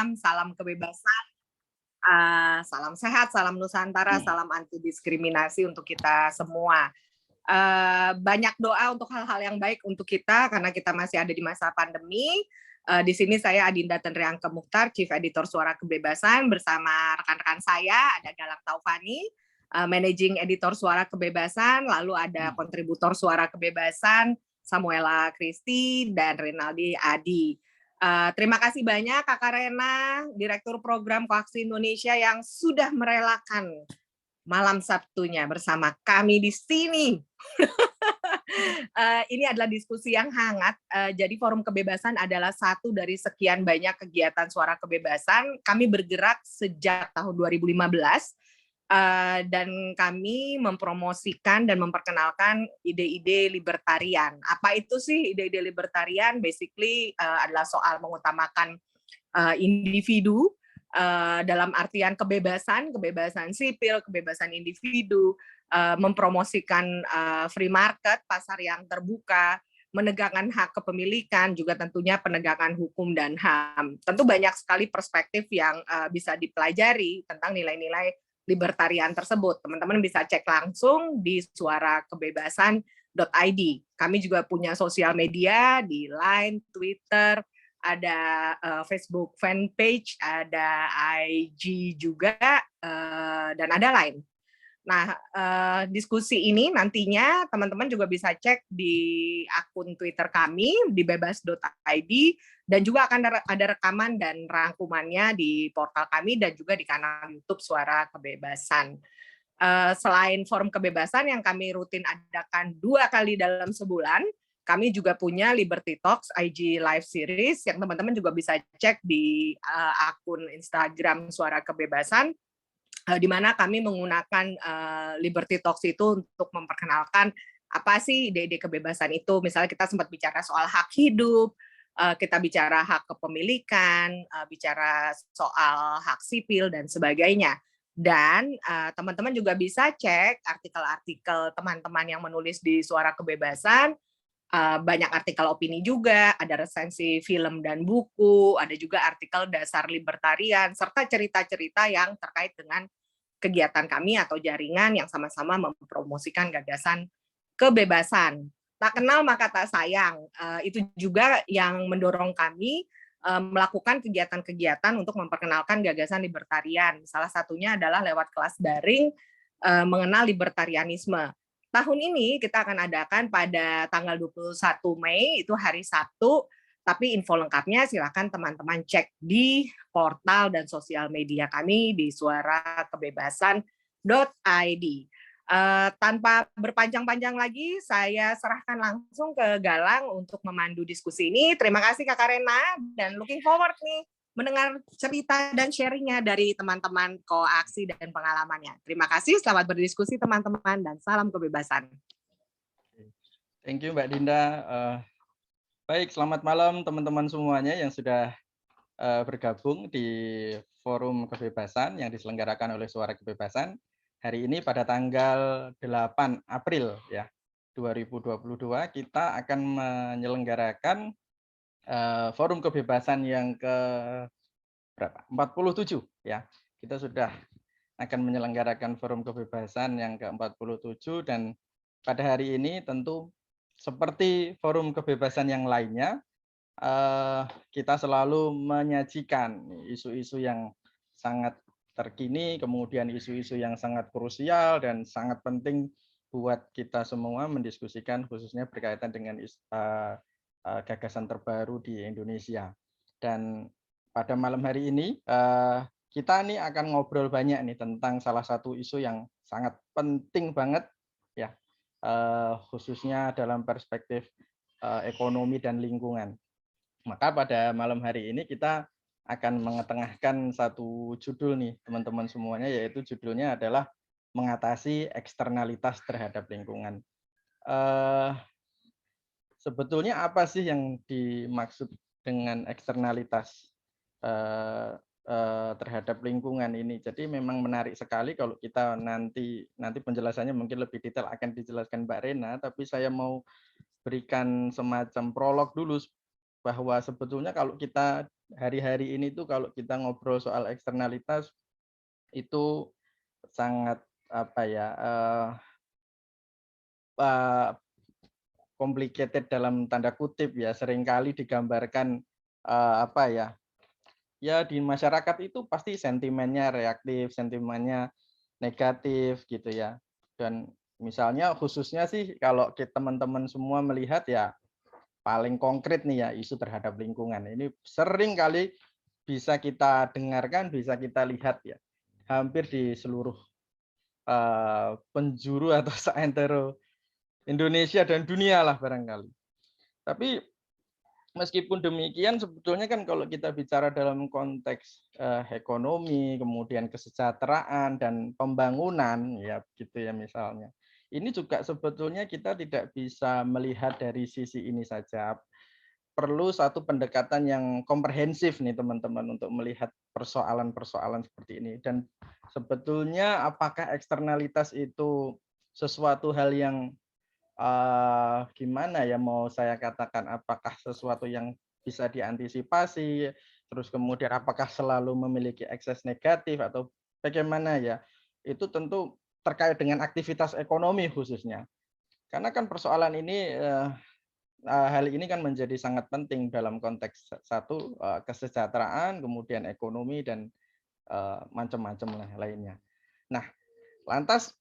salam kebebasan, salam sehat, salam Nusantara, salam anti diskriminasi untuk kita semua. Banyak doa untuk hal-hal yang baik untuk kita karena kita masih ada di masa pandemi. Di sini saya Adinda Tenriangke Mukhtar, Chief Editor Suara Kebebasan bersama rekan-rekan saya, ada Galang Taufani, Managing Editor Suara Kebebasan, lalu ada kontributor Suara Kebebasan, Samuela Kristi, dan Rinaldi Adi. Terima kasih banyak Kakak Rena, Direktur Program Koaksi Indonesia yang sudah merelakan malam Sabtunya bersama kami di sini. Ini adalah diskusi yang hangat. Jadi Forum Kebebasan adalah satu dari sekian banyak kegiatan suara kebebasan. Kami bergerak sejak tahun 2015 dan kami mempromosikan dan memperkenalkan ide-ide libertarian. Apa itu sih ide-ide libertarian? Basically adalah soal mengutamakan individu dalam artian kebebasan sipil, kebebasan individu, mempromosikan free market, pasar yang terbuka, menegakkan hak kepemilikan, juga tentunya penegakan hukum dan HAM. Tentu banyak sekali perspektif yang bisa dipelajari tentang nilai-nilai libertarian tersebut. Teman-teman bisa cek langsung di suarakebebasan.id. Kami juga punya sosial media di Line, Twitter, ada Facebook fanpage, ada IG juga, dan ada lain. Nah, diskusi ini nantinya teman-teman juga bisa cek di akun Twitter kami di bebas.id dan juga akan ada rekaman dan rangkumannya di portal kami dan juga di kanal YouTube Suara Kebebasan. Selain forum kebebasan yang kami rutin adakan 2 kali dalam sebulan, kami juga punya Liberty Talks IG Live Series yang teman-teman juga bisa cek di akun Instagram Suara Kebebasan, di mana kami menggunakan Liberty Talks itu untuk memperkenalkan apa sih ide-ide kebebasan itu. Misalnya kita sempat bicara soal hak hidup, kita bicara hak kepemilikan, bicara soal hak sipil dan sebagainya. Dan teman-teman juga bisa cek artikel-artikel teman-teman yang menulis di Suara Kebebasan. Banyak artikel opini juga, ada resensi film dan buku, ada juga artikel dasar libertarian, serta cerita-cerita yang terkait dengan kegiatan kami atau jaringan yang sama-sama mempromosikan gagasan kebebasan. Tak kenal maka tak sayang, itu juga yang mendorong kami melakukan kegiatan-kegiatan untuk memperkenalkan gagasan libertarian. Salah satunya adalah lewat kelas daring mengenal libertarianisme. Tahun ini kita akan adakan pada tanggal 21 Mei, itu hari Sabtu, tapi info lengkapnya silakan teman-teman cek di portal dan sosial media kami di suarakebebasan.id. Tanpa berpanjang-panjang lagi, saya serahkan langsung ke Galang untuk memandu diskusi ini. Terima kasih Kakak Rena, dan looking forward nih mendengar cerita dan sharingnya dari teman-teman koaksi dan pengalamannya. Terima kasih, selamat berdiskusi teman-teman, dan salam kebebasan. Thank you Mbak Dinda. Baik, selamat malam teman-teman semuanya yang sudah bergabung di Forum Kebebasan yang diselenggarakan oleh Suara Kebebasan. Hari ini pada tanggal 8 April ya 2022 kita akan menyelenggarakan Forum Kebebasan yang ke berapa? 47 ya. Kita sudah akan menyelenggarakan Forum Kebebasan yang ke-47 dan pada hari ini tentu seperti forum kebebasan yang lainnya kita selalu menyajikan isu-isu yang sangat terkini, kemudian isu-isu yang sangat krusial dan sangat penting buat kita semua mendiskusikan khususnya berkaitan dengan gagasan terbaru di Indonesia. Dan pada malam hari ini kita nih akan ngobrol banyak nih tentang salah satu isu yang sangat penting banget ya, khususnya dalam perspektif ekonomi dan lingkungan. Maka pada malam hari ini kita akan mengetengahkan satu judul nih teman-teman semuanya, yaitu judulnya adalah mengatasi eksternalitas terhadap lingkungan. Sebetulnya apa sih yang dimaksud dengan eksternalitas terhadap lingkungan ini? Jadi memang menarik sekali kalau kita nanti penjelasannya mungkin lebih detail akan dijelaskan Mbak Rena, tapi saya mau berikan semacam prolog dulu bahwa sebetulnya kalau kita hari-hari ini tuh kalau kita ngobrol soal eksternalitas itu sangat apa ya, complicated dalam tanda kutip ya, seringkali digambarkan apa ya, ya di masyarakat itu pasti sentimennya reaktif, sentimennya negatif gitu ya. Dan misalnya khususnya sih kalau teman-teman semua melihat ya paling konkret nih ya isu terhadap lingkungan. Ini sering kali bisa kita dengarkan, bisa kita lihat ya. Hampir di seluruh penjuru atau seantero Indonesia dan dunia lah barangkali. Tapi meskipun demikian sebetulnya kan kalau kita bicara dalam konteks ekonomi, kemudian kesejahteraan dan pembangunan ya gitu ya misalnya. Ini juga sebetulnya kita tidak bisa melihat dari sisi ini saja. Perlu satu pendekatan yang komprehensif nih teman-teman untuk melihat persoalan-persoalan seperti ini. Dan sebetulnya apakah eksternalitas itu sesuatu hal yang gimana ya mau saya katakan, apakah sesuatu yang bisa diantisipasi, terus kemudian apakah selalu memiliki ekses negatif atau bagaimana ya? Itu tentu terkait dengan aktivitas ekonomi khususnya. Karena kan persoalan ini hal ini kan menjadi sangat penting dalam konteks satu kesejahteraan, kemudian ekonomi dan macam-macam lah lainnya. Nah, lantas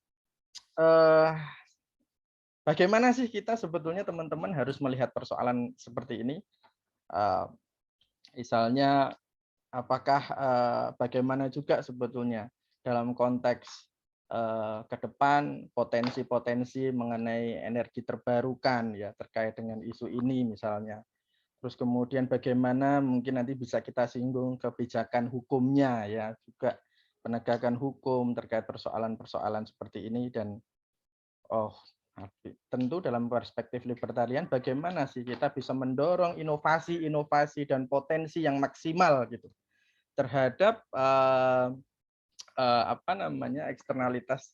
bagaimana sih kita sebetulnya teman-teman harus melihat persoalan seperti ini? Misalnya apakah bagaimana juga sebetulnya dalam konteks ke depan potensi-potensi mengenai energi terbarukan ya terkait dengan isu ini misalnya. Terus kemudian bagaimana mungkin nanti bisa kita singgung kebijakan hukumnya ya juga penegakan hukum terkait persoalan-persoalan seperti ini dan tentu dalam perspektif libertarian bagaimana sih kita bisa mendorong inovasi-inovasi dan potensi yang maksimal gitu terhadap apa namanya eksternalitas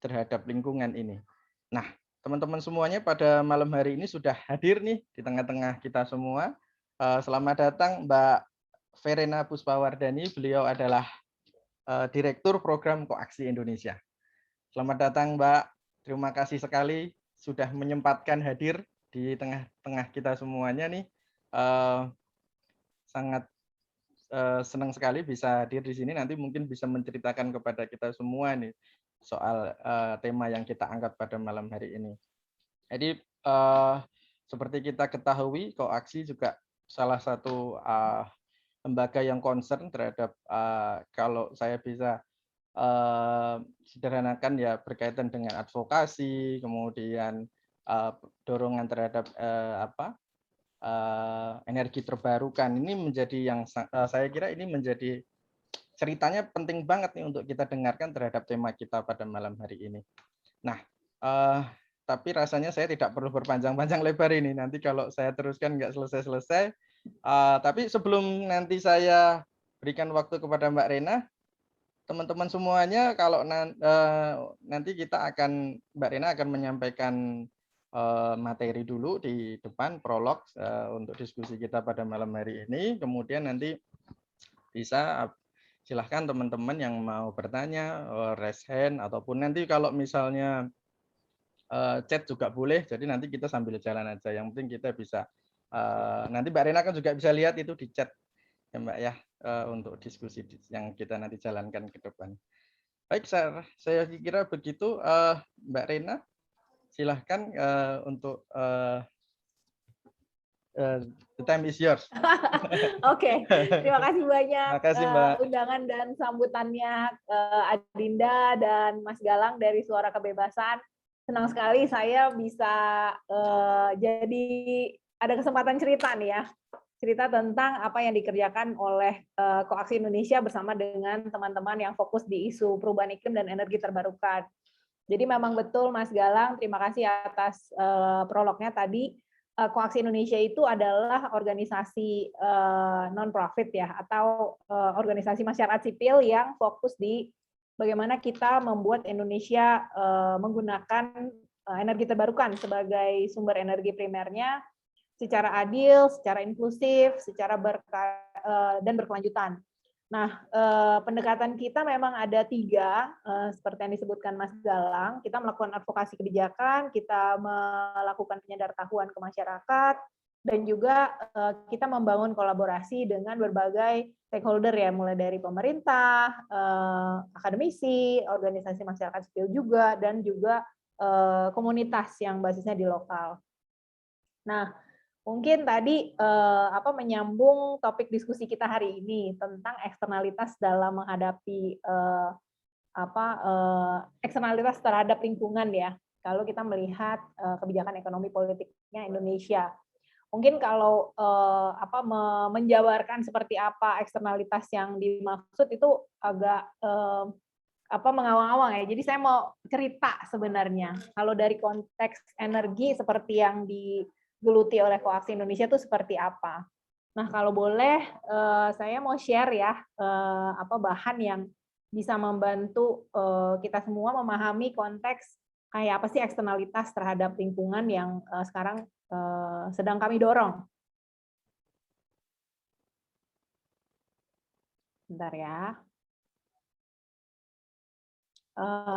terhadap lingkungan ini. Nah, teman-teman semuanya pada malam hari ini sudah hadir nih di tengah-tengah kita semua. Selamat datang Mbak Verena Puspawardani. Beliau adalah Direktur Program Koaksi Indonesia. Selamat datang Mbak. Terima kasih sekali sudah menyempatkan hadir di tengah-tengah kita semuanya nih. Sangat senang sekali bisa hadir di sini. Nanti mungkin bisa menceritakan kepada kita semua nih soal tema yang kita angkat pada malam hari ini. Jadi seperti kita ketahui, Koaksi juga salah satu lembaga yang concern terhadap kalau saya bisa sederhanakan ya berkaitan dengan advokasi, kemudian dorongan terhadap energi terbarukan. Ini menjadi yang saya kira ini menjadi ceritanya penting banget nih untuk kita dengarkan terhadap tema kita pada malam hari ini. Nah, tapi rasanya saya tidak perlu berpanjang-panjang lebar ini. Nanti kalau saya teruskan nggak selesai-selesai. Tapi sebelum nanti saya berikan waktu kepada Mbak Rena, teman-teman semuanya kalau nanti Mbak Rena akan menyampaikan materi dulu di depan prolog untuk diskusi kita pada malam hari ini. Kemudian nanti bisa silahkan teman-teman yang mau bertanya, raise hand ataupun nanti kalau misalnya chat juga boleh. Jadi nanti kita sambil jalan aja. Yang penting kita bisa nanti Mbak Rena kan juga bisa lihat itu di chat ya Mbak ya untuk diskusi yang kita nanti jalankan ke depan. Baik, saya kira begitu Mbak Rena. Silahkan untuk the time is yours. Oke, terima kasih banyak Terima kasih, Mbak. undangan dan sambutannya Adinda dan Mas Galang dari Suara Kebebasan. Senang sekali saya bisa jadi ada kesempatan cerita nih ya. Cerita tentang apa yang dikerjakan oleh Koaksi Indonesia bersama dengan teman-teman yang fokus di isu perubahan iklim dan energi terbarukan. Jadi memang betul Mas Galang, terima kasih atas prolognya tadi. Koaksi Indonesia itu adalah organisasi non-profit ya, atau organisasi masyarakat sipil yang fokus di bagaimana kita membuat Indonesia menggunakan energi terbarukan sebagai sumber energi primernya secara adil, secara inklusif, secara dan berkelanjutan. Nah, pendekatan kita memang ada 3, seperti yang disebutkan Mas Galang. Kita melakukan advokasi kebijakan, kita melakukan penyadartahuan ke masyarakat, dan juga kita membangun kolaborasi dengan berbagai stakeholder ya, mulai dari pemerintah, akademisi, organisasi masyarakat sipil juga, dan juga komunitas yang basisnya di lokal. Nah, mungkin tadi menyambung topik diskusi kita hari ini tentang eksternalitas dalam menghadapi eksternalitas terhadap lingkungan ya. Kalau kita melihat kebijakan ekonomi politiknya Indonesia, mungkin kalau menjabarkan seperti apa eksternalitas yang dimaksud itu agak mengawang-awang ya. Jadi saya mau cerita sebenarnya. Kalau dari konteks energi seperti yang digeluti oleh Koaksi Indonesia itu seperti apa. Nah, kalau boleh saya mau share ya bahan yang bisa membantu kita semua memahami konteks kayak apa sih eksternalitas terhadap lingkungan yang sekarang sedang kami dorong. Bentar ya.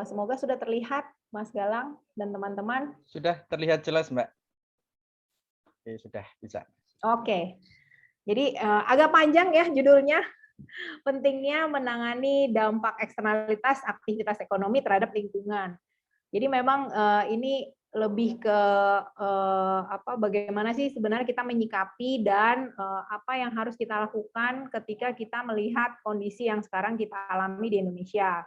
Semoga sudah terlihat, Mas Galang dan teman-teman. Sudah terlihat jelas, Mbak. Oke, sudah bisa. Oke. Jadi agak panjang ya judulnya. Pentingnya menangani dampak eksternalitas aktivitas ekonomi terhadap lingkungan. Jadi memang ini lebih ke bagaimana sih sebenarnya kita menyikapi dan apa yang harus kita lakukan ketika kita melihat kondisi yang sekarang kita alami di Indonesia.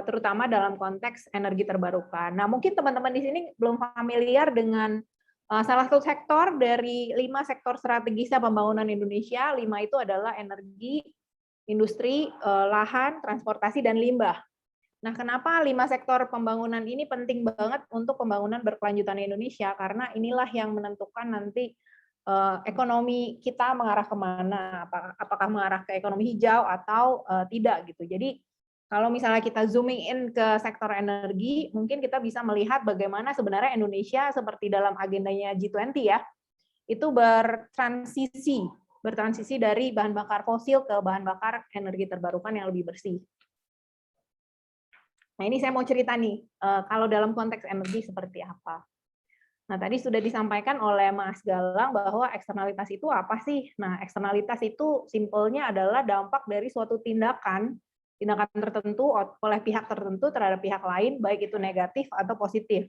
Terutama dalam konteks energi terbarukan. Nah, mungkin teman-teman di sini belum familiar dengan salah satu sektor dari 5 sektor strategisnya pembangunan Indonesia. 5 itu adalah energi, industri, lahan, transportasi, dan limbah. Nah, kenapa 5 sektor pembangunan ini penting banget untuk pembangunan berkelanjutan Indonesia? Karena inilah yang menentukan nanti ekonomi kita mengarah kemana, apakah mengarah ke ekonomi hijau atau tidak gitu. Jadi kalau misalnya kita zooming in ke sektor energi, mungkin kita bisa melihat bagaimana sebenarnya Indonesia seperti dalam agendanya G20 ya, itu bertransisi dari bahan bakar fosil ke bahan bakar energi terbarukan yang lebih bersih. Nah, ini saya mau cerita nih, kalau dalam konteks energi seperti apa. Nah, tadi sudah disampaikan oleh Mas Galang bahwa eksternalitas itu apa sih? Nah, eksternalitas itu simpelnya adalah dampak dari suatu tindakan tertentu oleh pihak tertentu terhadap pihak lain, baik itu negatif atau positif.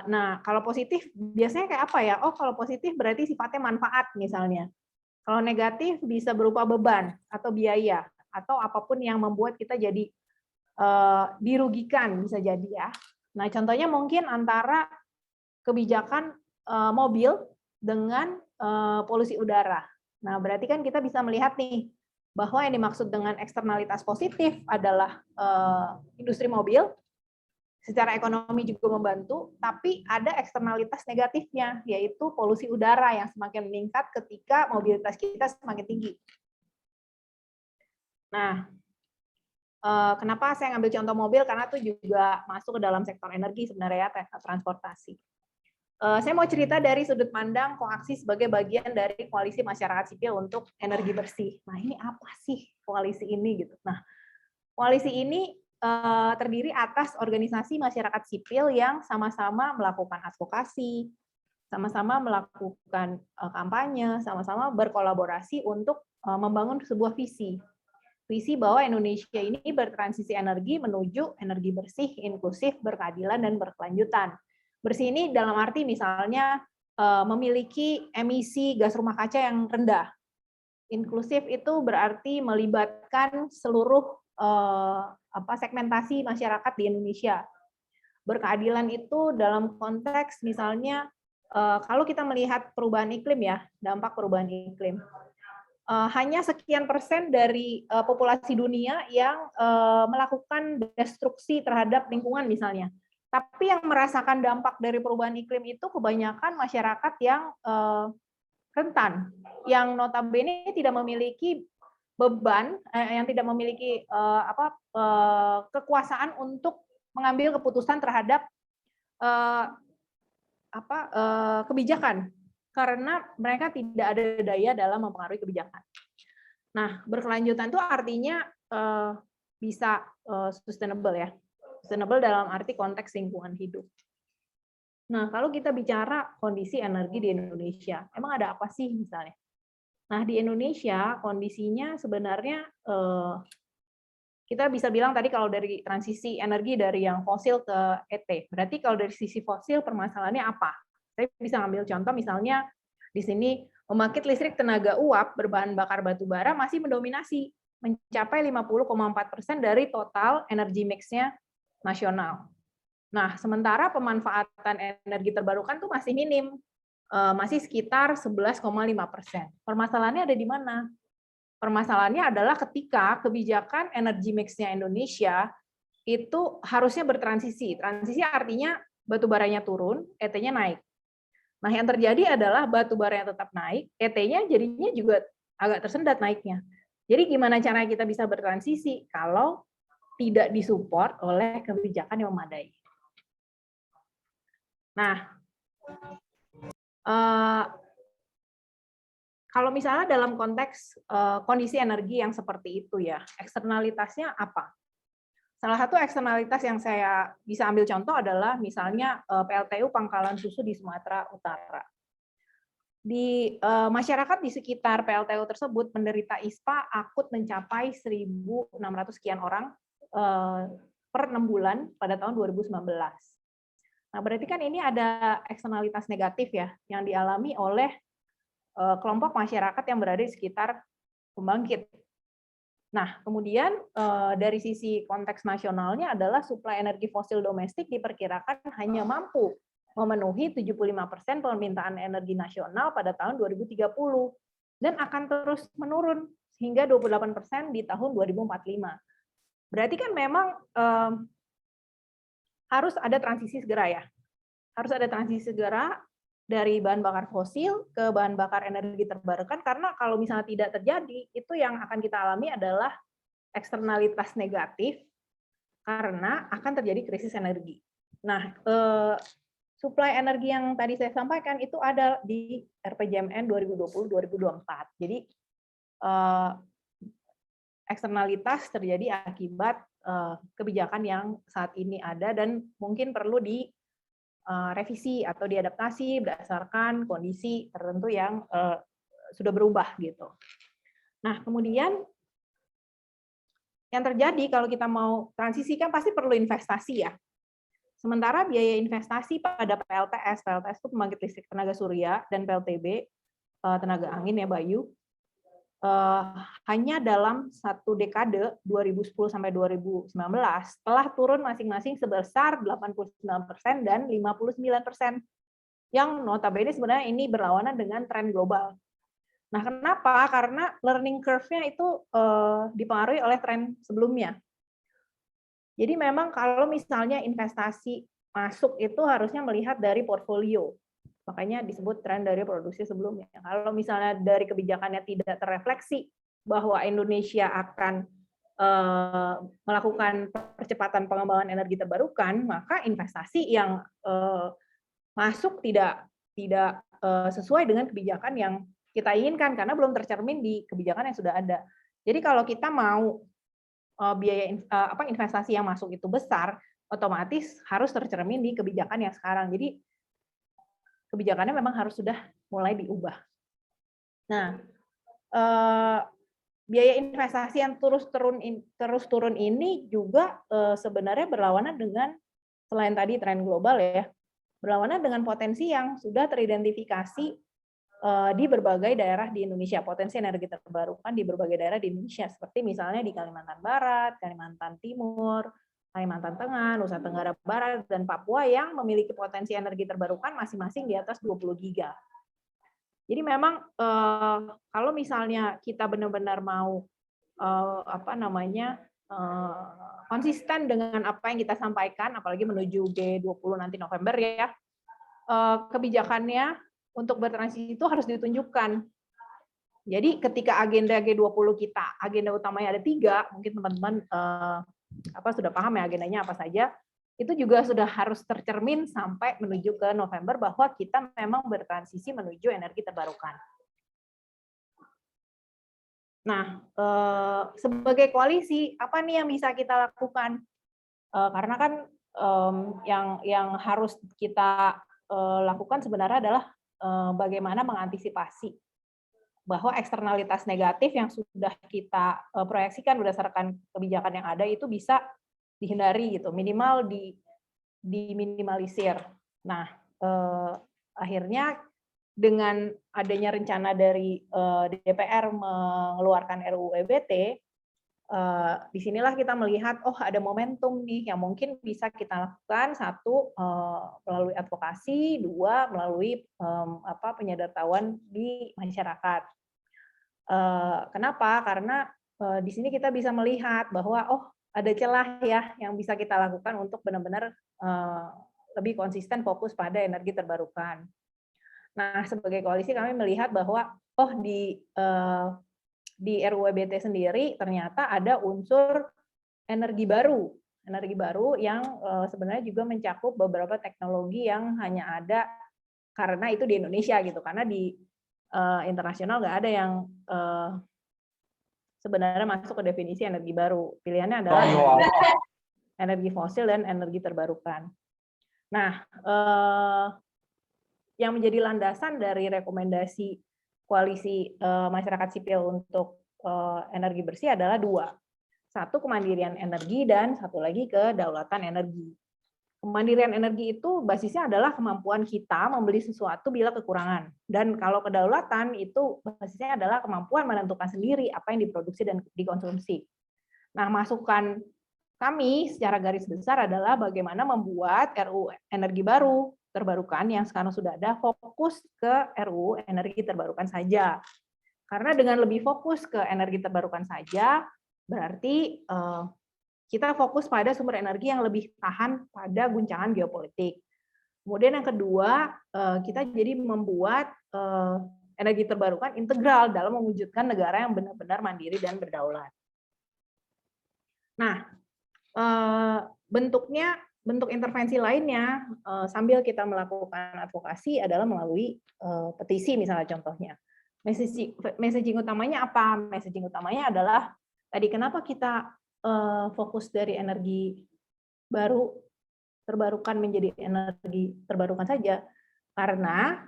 Nah, kalau positif biasanya kayak apa ya? Oh, kalau positif berarti sifatnya manfaat misalnya. Kalau negatif bisa berupa beban atau biaya atau apapun yang membuat kita jadi dirugikan bisa jadi ya. Nah, contohnya mungkin antara kebijakan mobil dengan polusi udara. Nah, berarti kan kita bisa melihat nih bahwa yang dimaksud dengan eksternalitas positif adalah industri mobil, secara ekonomi juga membantu, tapi ada eksternalitas negatifnya, yaitu polusi udara yang semakin meningkat ketika mobilitas kita semakin tinggi. Nah, kenapa saya ngambil contoh mobil? Karena itu juga masuk ke dalam sektor energi sebenarnya, transportasi. Saya mau cerita dari sudut pandang Koaksi sebagai bagian dari koalisi masyarakat sipil untuk energi bersih. Nah, ini apa sih koalisi ini gitu? Nah, koalisi ini terdiri atas organisasi masyarakat sipil yang sama-sama melakukan advokasi, sama-sama melakukan kampanye, sama-sama berkolaborasi untuk membangun sebuah visi bahwa Indonesia ini bertransisi energi menuju energi bersih, inklusif, berkeadilan, dan berkelanjutan. Bersih ini dalam arti misalnya memiliki emisi gas rumah kaca yang rendah. Inklusif itu berarti melibatkan seluruh segmentasi masyarakat di Indonesia. Berkeadilan itu dalam konteks misalnya kalau kita melihat perubahan iklim ya, dampak perubahan iklim. Hanya sekian persen dari populasi dunia yang melakukan destruksi terhadap lingkungan misalnya. Tapi yang merasakan dampak dari perubahan iklim itu kebanyakan masyarakat yang rentan, yang notabene tidak memiliki beban, yang tidak memiliki kekuasaan untuk mengambil keputusan terhadap kebijakan. karena mereka tidak ada daya dalam mempengaruhi kebijakan. Nah, berkelanjutan itu artinya bisa sustainable ya. Sustainable dalam arti konteks lingkungan hidup. Nah, kalau kita bicara kondisi energi di Indonesia, emang ada apa sih misalnya? Nah, di Indonesia kondisinya sebenarnya kita bisa bilang tadi kalau dari transisi energi dari yang fosil ke ET. Berarti kalau dari sisi fosil permasalahannya apa? Saya bisa ambil contoh misalnya di sini pembangkit listrik tenaga uap berbahan bakar batu bara masih mendominasi, mencapai 50,4% dari total energi mix-nya nasional. Nah, sementara pemanfaatan energi terbarukan tuh masih minim, masih sekitar 11,5%. Permasalahannya ada di mana? Permasalahannya adalah ketika kebijakan energi mix-nya Indonesia itu harusnya bertransisi. Transisi artinya batu baranya turun, ET-nya naik. Nah, yang terjadi adalah batu bara yang tetap naik, ET-nya jadinya juga agak tersendat naiknya. Jadi gimana cara kita bisa bertransisi kalau tidak disupport oleh kebijakan yang memadai? Nah, kalau misalnya dalam konteks kondisi energi yang seperti itu ya, eksternalitasnya apa? Salah satu eksternalitas yang saya bisa ambil contoh adalah misalnya PLTU Pangkalan Susu di Sumatera Utara. Di masyarakat di sekitar PLTU tersebut menderita ISPA akut mencapai 1.600 sekian orang per 6 bulan pada tahun 2019. Nah, berarti kan ini ada eksternalitas negatif ya yang dialami oleh kelompok masyarakat yang berada di sekitar pembangkit. Nah, kemudian dari sisi konteks nasionalnya adalah suplai energi fosil domestik diperkirakan hanya mampu memenuhi 75% permintaan energi nasional pada tahun 2030 dan akan terus menurun hingga 28% di tahun 2045. Berarti kan memang harus ada transisi segera ya. Harus ada transisi segera dari bahan bakar fosil ke bahan bakar energi terbarukan, karena kalau misalnya tidak terjadi, itu yang akan kita alami adalah eksternalitas negatif karena akan terjadi krisis energi. Nah, suplai energi yang tadi saya sampaikan itu ada di RPJMN 2020-2024. Jadi eksternalitas terjadi akibat kebijakan yang saat ini ada dan mungkin perlu direvisi atau diadaptasi berdasarkan kondisi tertentu yang sudah berubah gitu. Nah, kemudian yang terjadi kalau kita mau transisi kan pasti perlu investasi ya. Sementara biaya investasi pada PLTS itu pembangkit listrik tenaga surya, dan PLTB tenaga angin ya Bayu, hanya dalam satu dekade 2010 sampai 2019 telah turun masing-masing sebesar 89% dan 59%. Yang notabene sebenarnya ini berlawanan dengan tren global. Nah, kenapa? Karena learning curve-nya itu dipengaruhi oleh tren sebelumnya. Jadi memang kalau misalnya investasi masuk itu harusnya melihat dari portfolio. Makanya disebut tren dari produksi sebelumnya. Kalau misalnya dari kebijakannya tidak terrefleksi bahwa Indonesia akan melakukan percepatan pengembangan energi terbarukan, maka investasi yang masuk tidak sesuai dengan kebijakan yang kita inginkan karena belum tercermin di kebijakan yang sudah ada. Jadi kalau kita mau biaya investasi yang masuk itu besar, otomatis harus tercermin di kebijakan yang sekarang. Jadi kebijakannya memang harus sudah mulai diubah. Nah, biaya investasi yang terus turun ini juga sebenarnya berlawanan dengan, selain tadi tren global ya, berlawanan dengan potensi yang sudah teridentifikasi di berbagai daerah di Indonesia, potensi energi terbarukan di berbagai daerah di Indonesia, seperti misalnya di Kalimantan Barat, Kalimantan Timur, Kalimantan Tengah, Nusa Tenggara Barat, dan Papua yang memiliki potensi energi terbarukan masing-masing di atas 20 giga. Jadi memang kalau misalnya kita benar-benar mau konsisten dengan apa yang kita sampaikan, apalagi menuju G20 nanti November ya, kebijakannya untuk bertransisi itu harus ditunjukkan. Jadi ketika agenda G20 kita, agenda utamanya ada 3, mungkin teman-teman sudah paham ya agendanya apa saja. itu juga sudah harus tercermin sampai menuju ke November bahwa kita memang bertransisi menuju energi terbarukan. Nah, sebagai koalisi, apa nih yang bisa kita lakukan? Karena kan yang harus kita lakukan sebenarnya adalah bagaimana mengantisipasi bahwa eksternalitas negatif yang sudah kita proyeksikan berdasarkan kebijakan yang ada itu bisa dihindari gitu, minimal diminimalisir. Nah, akhirnya dengan adanya rencana dari DPR mengeluarkan RUU EBT, disinilah kita melihat, oh ada momentum nih yang mungkin bisa kita lakukan, satu melalui advokasi, dua melalui penyadartahuan di masyarakat. Kenapa? Karena di sini kita bisa melihat bahwa oh ada celah ya yang bisa kita lakukan untuk benar-benar lebih konsisten fokus pada energi terbarukan. Nah, sebagai koalisi kami melihat bahwa oh di RUU EBT sendiri ternyata ada unsur energi baru yang sebenarnya juga mencakup beberapa teknologi yang hanya ada karena itu di Indonesia gitu, karena di internasional nggak ada yang sebenarnya masuk ke definisi energi baru. Pilihannya adalah energi fosil dan energi terbarukan. Nah, yang menjadi landasan dari rekomendasi koalisi masyarakat sipil untuk energi bersih adalah dua. Satu, kemandirian energi, dan satu lagi kedaulatan energi. Kemandirian energi itu basisnya adalah kemampuan kita membeli sesuatu bila kekurangan. Dan kalau kedaulatan itu basisnya adalah kemampuan menentukan sendiri apa yang diproduksi dan dikonsumsi. Nah, masukan kami secara garis besar adalah bagaimana membuat RUU energi baru terbarukan yang sekarang sudah ada fokus ke RUU energi terbarukan saja. Karena dengan lebih fokus ke energi terbarukan saja, berarti kita fokus pada sumber energi yang lebih tahan pada guncangan geopolitik. Kemudian yang kedua, kita jadi membuat energi terbarukan integral dalam mewujudkan negara yang benar-benar mandiri dan berdaulat. Nah, bentuk intervensi lainnya sambil kita melakukan advokasi adalah melalui petisi misalnya contohnya. Messaging utamanya apa? Messaging utamanya adalah tadi kenapa kita fokus dari energi baru terbarukan menjadi energi terbarukan saja, karena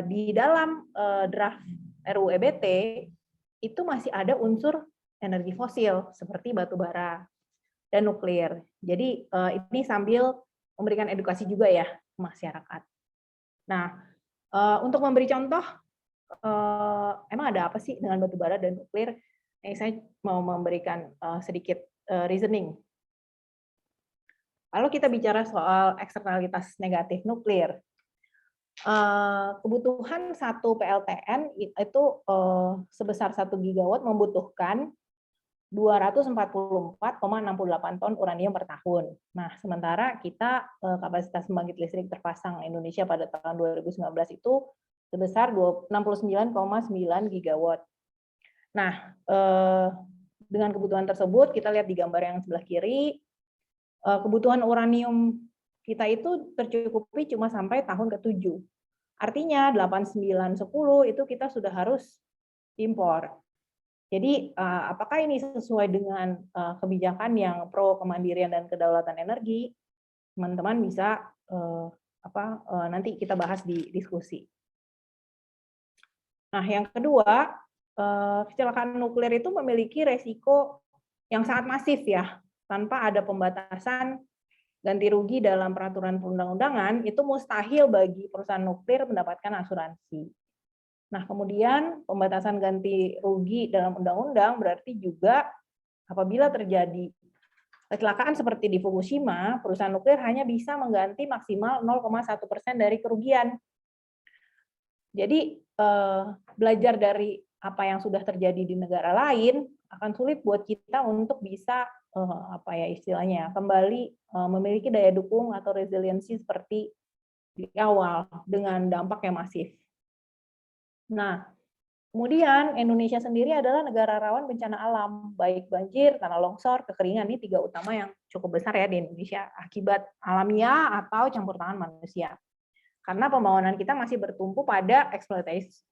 di dalam draft RUU EBT itu masih ada unsur energi fosil seperti batu bara dan nuklir. Jadi ini sambil memberikan edukasi juga ya ke masyarakat. Nah, untuk memberi contoh, emang ada apa sih dengan batu bara dan nuklir? Saya mau memberikan sedikit reasoning. Kalau kita bicara soal eksternalitas negatif nuklir, kebutuhan satu PLTN itu sebesar 1 gigawatt membutuhkan 244,68 ton uranium per tahun. Nah, sementara kita kapasitas pembangkit listrik terpasang Indonesia pada tahun 2019 itu sebesar 69,9 gigawatt. Nah, dengan kebutuhan tersebut, kita lihat di gambar yang sebelah kiri, kebutuhan uranium kita itu tercukupi cuma sampai tahun ke-7. Artinya 8, 9, 10 itu kita sudah harus impor. Jadi, apakah ini sesuai dengan kebijakan yang pro kemandirian dan kedaulatan energi? Teman-teman bisa nanti kita bahas di diskusi. Nah, yang kedua, kecelakaan nuklir itu memiliki resiko yang sangat masif ya, tanpa ada pembatasan ganti rugi dalam peraturan perundang-undangan, itu mustahil bagi perusahaan nuklir mendapatkan asuransi. Nah, kemudian pembatasan ganti rugi dalam undang-undang berarti juga apabila terjadi kecelakaan seperti di Fukushima, perusahaan nuklir hanya bisa mengganti maksimal 0,1% dari kerugian. Jadi, belajar dari apa yang sudah terjadi di negara lain akan sulit buat kita untuk bisa kembali memiliki daya dukung atau resiliensi seperti di awal dengan dampak yang masif. Nah, Kemudian Indonesia sendiri adalah negara rawan bencana alam, baik banjir, tanah longsor, kekeringan. Ini 3 utama yang cukup besar ya di Indonesia akibat alamiah atau campur tangan manusia. Karena pembangunan kita masih bertumpu pada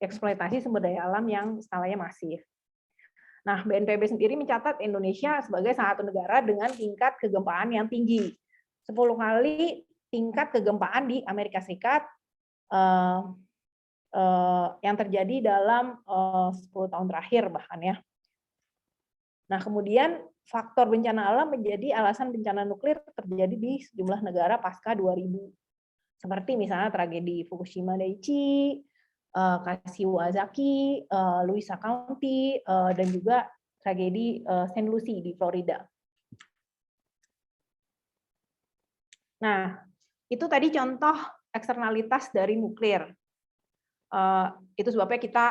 eksploitasi sumber daya alam yang skalanya masif. Nah, BNPB sendiri mencatat Indonesia sebagai salah satu negara dengan tingkat kegempaan yang tinggi. 10 kali tingkat kegempaan di Amerika Serikat yang terjadi dalam 10 tahun terakhir bahkan ya. Nah, kemudian faktor bencana alam menjadi alasan bencana nuklir terjadi di sejumlah negara pasca 2000. Seperti misalnya tragedi Fukushima Daiichi, Kashiwazaki, Louisa County, dan juga tragedi St. Lucie di Florida. Nah, itu tadi contoh eksternalitas dari nuklir. Itu sebabnya kita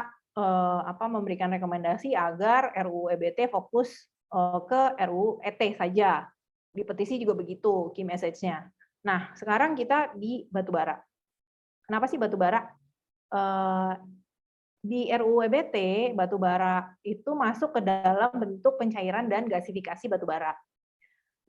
memberikan rekomendasi agar RUU EBT fokus ke RUU ET saja. Di petisi juga begitu key message-nya. Nah, sekarang kita di batubara. Kenapa sih batubara? Di RUU EBT, batubara itu masuk ke dalam bentuk pencairan dan gasifikasi batubara.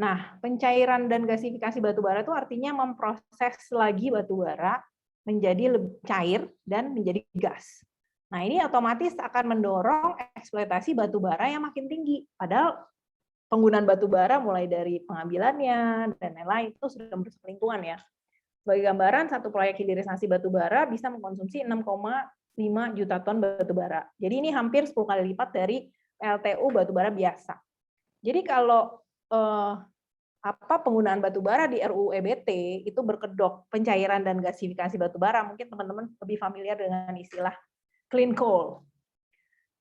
Nah, pencairan dan gasifikasi batubara itu artinya memproses lagi batubara menjadi lebih cair dan menjadi gas. Nah, ini otomatis akan mendorong eksploitasi batubara yang makin tinggi. Padahal penggunaan batubara mulai dari pengambilannya dan lain-lain itu sudah merusak lingkungan ya. Sebagai gambaran, satu proyek hilirisasi batubara bisa mengkonsumsi 6,5 juta ton batubara. Jadi ini hampir 10 kali lipat dari PLTU batubara biasa. Jadi kalau penggunaan batubara di RUU EBT itu berkedok pencairan dan gasifikasi batubara, mungkin teman-teman lebih familiar dengan istilah clean coal.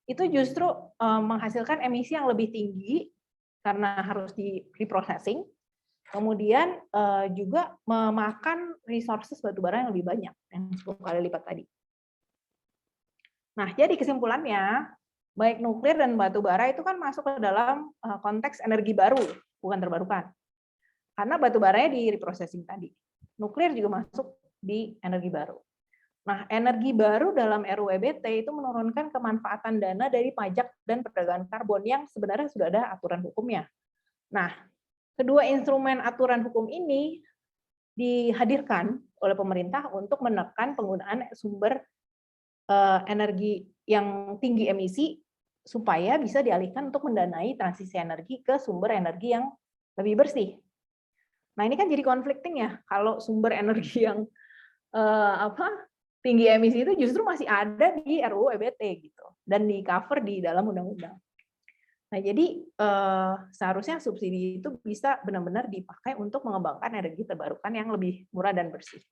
Itu justru menghasilkan emisi yang lebih tinggi karena harus di-processing, kemudian juga memakan resources batubara yang lebih banyak, yang 10 kali lipat tadi. Nah, jadi kesimpulannya, baik nuklir dan batubara itu kan masuk ke dalam konteks energi baru, bukan terbarukan. Karena batubaranya di reprocessing tadi. Nuklir juga masuk di energi baru. Nah, energi baru dalam RUU EBT itu menurunkan kemanfaatan dana dari pajak dan perdagangan karbon yang sebenarnya sudah ada aturan hukumnya. Nah, kedua instrumen aturan hukum ini dihadirkan oleh pemerintah untuk menekan penggunaan sumber energi yang tinggi emisi supaya bisa dialihkan untuk mendanai transisi energi ke sumber energi yang lebih bersih. Nah, ini kan jadi conflicting ya, kalau sumber energi yang tinggi emisi itu justru masih ada di RUU EBT gitu dan di cover di dalam undang-undang. Nah, jadi seharusnya subsidi itu bisa benar-benar dipakai untuk mengembangkan energi terbarukan yang lebih murah dan bersih.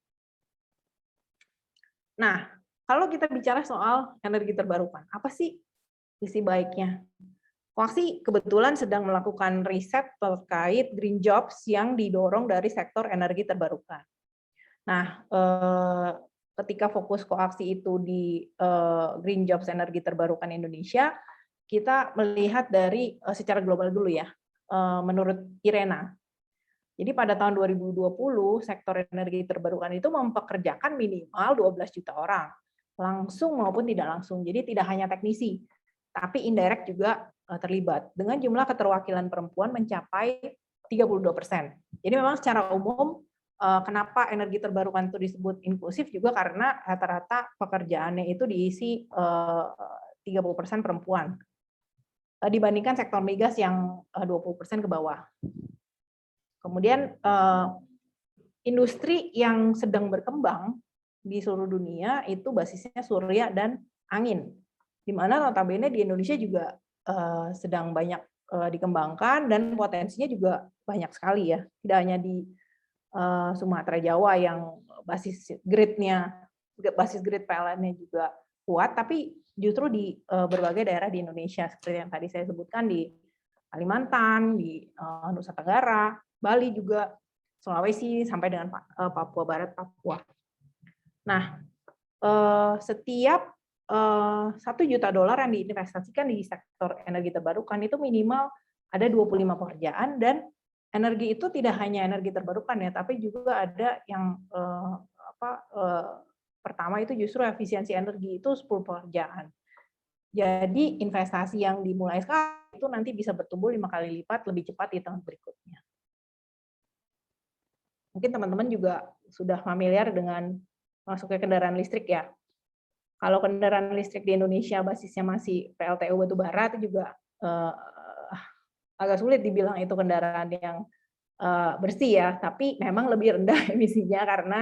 Nah, kalau kita bicara soal energi terbarukan, apa sih sisi baiknya? Koaksi kebetulan sedang melakukan riset terkait green jobs yang didorong dari sektor energi terbarukan. Nah, ketika fokus koaksi itu di green jobs energi terbarukan Indonesia, kita melihat dari secara global dulu ya, menurut IRENA. Jadi pada tahun 2020, sektor energi terbarukan itu mempekerjakan minimal 12 juta orang, langsung maupun tidak langsung. Jadi tidak hanya teknisi, tapi indirect juga terlibat dengan jumlah keterwakilan perempuan mencapai 32%. Jadi memang secara umum kenapa energi terbarukan itu disebut inklusif juga karena rata-rata pekerjaannya itu diisi 30% perempuan dibandingkan sektor migas yang 20% ke bawah. Kemudian industri yang sedang berkembang di seluruh dunia itu basisnya surya dan angin, di mana notabene di Indonesia juga sedang banyak dikembangkan dan potensinya juga banyak sekali ya. Tidak hanya di Sumatera Jawa yang basis grid PLN-nya juga kuat, tapi justru di berbagai daerah di Indonesia seperti yang tadi saya sebutkan di Kalimantan, di Nusa Tenggara, Bali juga, Sulawesi sampai dengan Papua Barat, Papua. Nah, setiap $1 juta yang diinvestasikan di sektor energi terbarukan itu minimal ada 25 pekerjaan, dan energi itu tidak hanya energi terbarukan ya, tapi juga ada yang pertama itu justru efisiensi energi itu 10 pekerjaan. Jadi investasi yang dimulai sekarang itu nanti bisa bertumbuh 5 kali lipat lebih cepat di tahun berikutnya. Mungkin teman-teman juga sudah familiar dengan masuknya kendaraan listrik ya. Kalau kendaraan listrik di Indonesia basisnya masih PLTU batubara itu juga agak sulit dibilang itu kendaraan yang bersih ya, tapi memang lebih rendah emisinya karena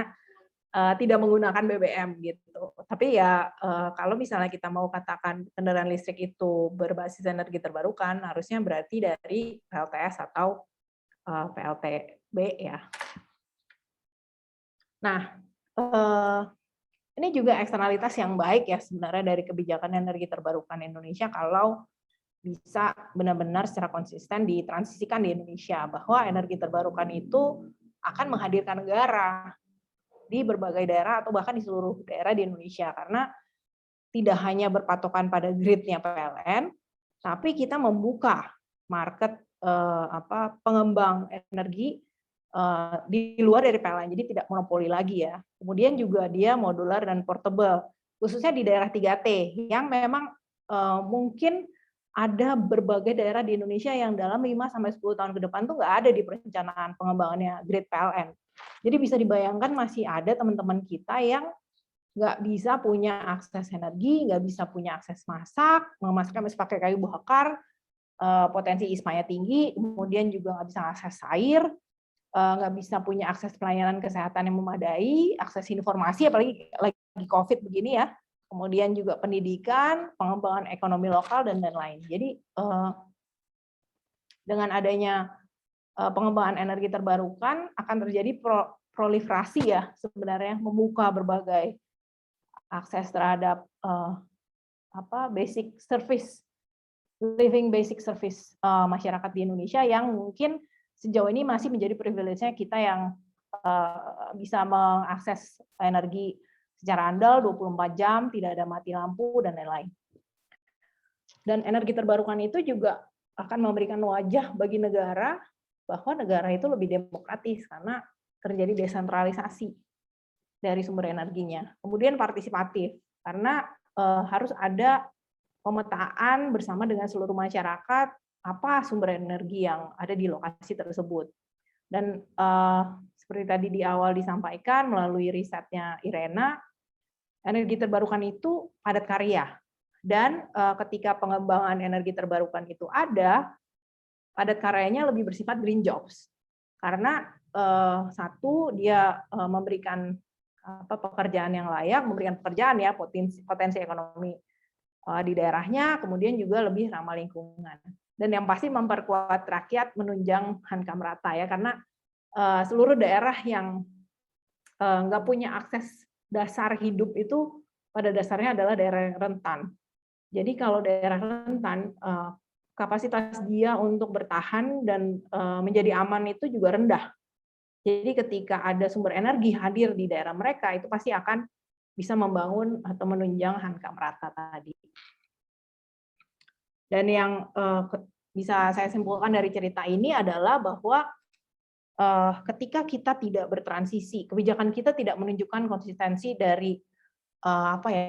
tidak menggunakan BBM gitu. Tapi ya kalau misalnya kita mau katakan kendaraan listrik itu berbasis energi terbarukan, harusnya berarti dari PLTS atau PLTB ya. Nah, ini juga eksternalitas yang baik ya sebenarnya dari kebijakan energi terbarukan Indonesia kalau bisa benar-benar secara konsisten ditransisikan di Indonesia, bahwa energi terbarukan itu akan menghadirkan negara di berbagai daerah atau bahkan di seluruh daerah di Indonesia, karena tidak hanya berpatokan pada gridnya PLN, tapi kita membuka market pengembang energi di luar dari PLN, jadi tidak monopoli lagi ya. Kemudian juga dia modular dan portable, khususnya di daerah 3T yang memang mungkin ada berbagai daerah di Indonesia yang dalam 5-10 tahun ke depan tuh nggak ada di perencanaan pengembangannya grid PLN. Jadi bisa dibayangkan masih ada teman-teman kita yang nggak bisa punya akses energi, nggak bisa punya akses masak, memasaknya masih pakai kayu bakar, potensi ismanya tinggi, kemudian juga nggak bisa akses air, nggak bisa punya akses pelayanan kesehatan yang memadai, akses informasi, apalagi lagi COVID begini ya, kemudian juga pendidikan, pengembangan ekonomi lokal, dan lain-lain. Jadi dengan adanya pengembangan energi terbarukan akan terjadi proliferasi ya sebenarnya, membuka berbagai akses terhadap basic service, living basic service masyarakat di Indonesia yang mungkin sejauh ini masih menjadi privilege-nya kita yang bisa mengakses energi secara andal 24 jam, tidak ada mati lampu, dan lain-lain. Dan energi terbarukan itu juga akan memberikan wajah bagi negara bahwa negara itu lebih demokratis karena terjadi desentralisasi dari sumber energinya. Kemudian partisipatif, karena harus ada pemetaan bersama dengan seluruh masyarakat apa sumber energi yang ada di lokasi tersebut. Dan seperti tadi di awal disampaikan melalui risetnya Irena, energi terbarukan itu padat karya. Dan ketika pengembangan energi terbarukan itu ada, padat karyanya lebih bersifat green jobs. Karena satu, dia memberikan pekerjaan yang layak, memberikan pekerjaan ya, potensi ekonomi di daerahnya, kemudian juga lebih ramah lingkungan. Dan yang pasti memperkuat rakyat menunjang hankam rata ya, karena seluruh daerah yang nggak punya akses dasar hidup itu pada dasarnya adalah daerah yang rentan. Jadi kalau daerah rentan, kapasitas dia untuk bertahan dan menjadi aman itu juga rendah. Jadi ketika ada sumber energi hadir di daerah mereka, itu pasti akan bisa membangun atau menunjang hankam rata tadi. Dan yang bisa saya simpulkan dari cerita ini adalah bahwa ketika kita tidak bertransisi, kebijakan kita tidak menunjukkan konsistensi dari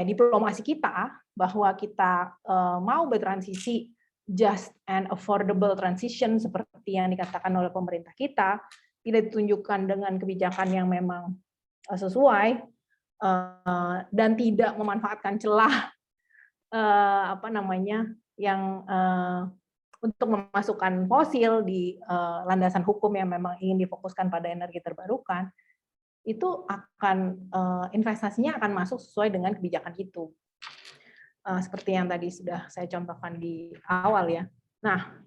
diplomasi kita bahwa kita mau bertransisi just and affordable transition seperti yang dikatakan oleh pemerintah kita, tidak ditunjukkan dengan kebijakan yang memang sesuai dan tidak memanfaatkan celah yang untuk memasukkan fosil di landasan hukum yang memang ingin difokuskan pada energi terbarukan, itu akan investasinya akan masuk sesuai dengan kebijakan itu. Seperti yang tadi sudah saya contohkan di awal ya. Nah,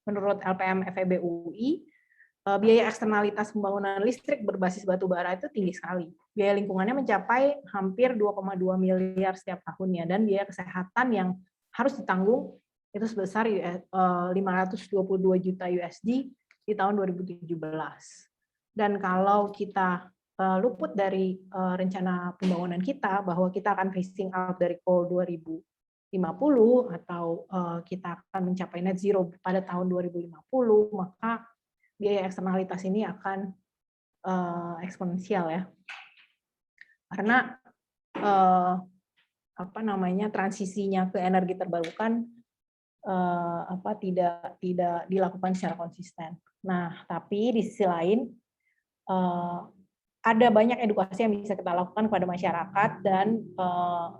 menurut LPM FEB UI, biaya eksternalitas pembangunan listrik berbasis batu bara itu tinggi sekali. Biaya lingkungannya mencapai hampir 2,2 miliar setiap tahunnya, dan biaya kesehatan yang harus ditanggung itu sebesar 522 juta USD di tahun 2017. Dan kalau kita luput dari rencana pembangunan kita, bahwa kita akan phasing out dari coal 2050 atau kita akan mencapai net zero pada tahun 2050, maka biaya eksternalitas ini akan eksponensial ya. Karena transisinya ke energi terbarukan tidak dilakukan secara konsisten. Nah, tapi di sisi lain ada banyak edukasi yang bisa kita lakukan kepada masyarakat dan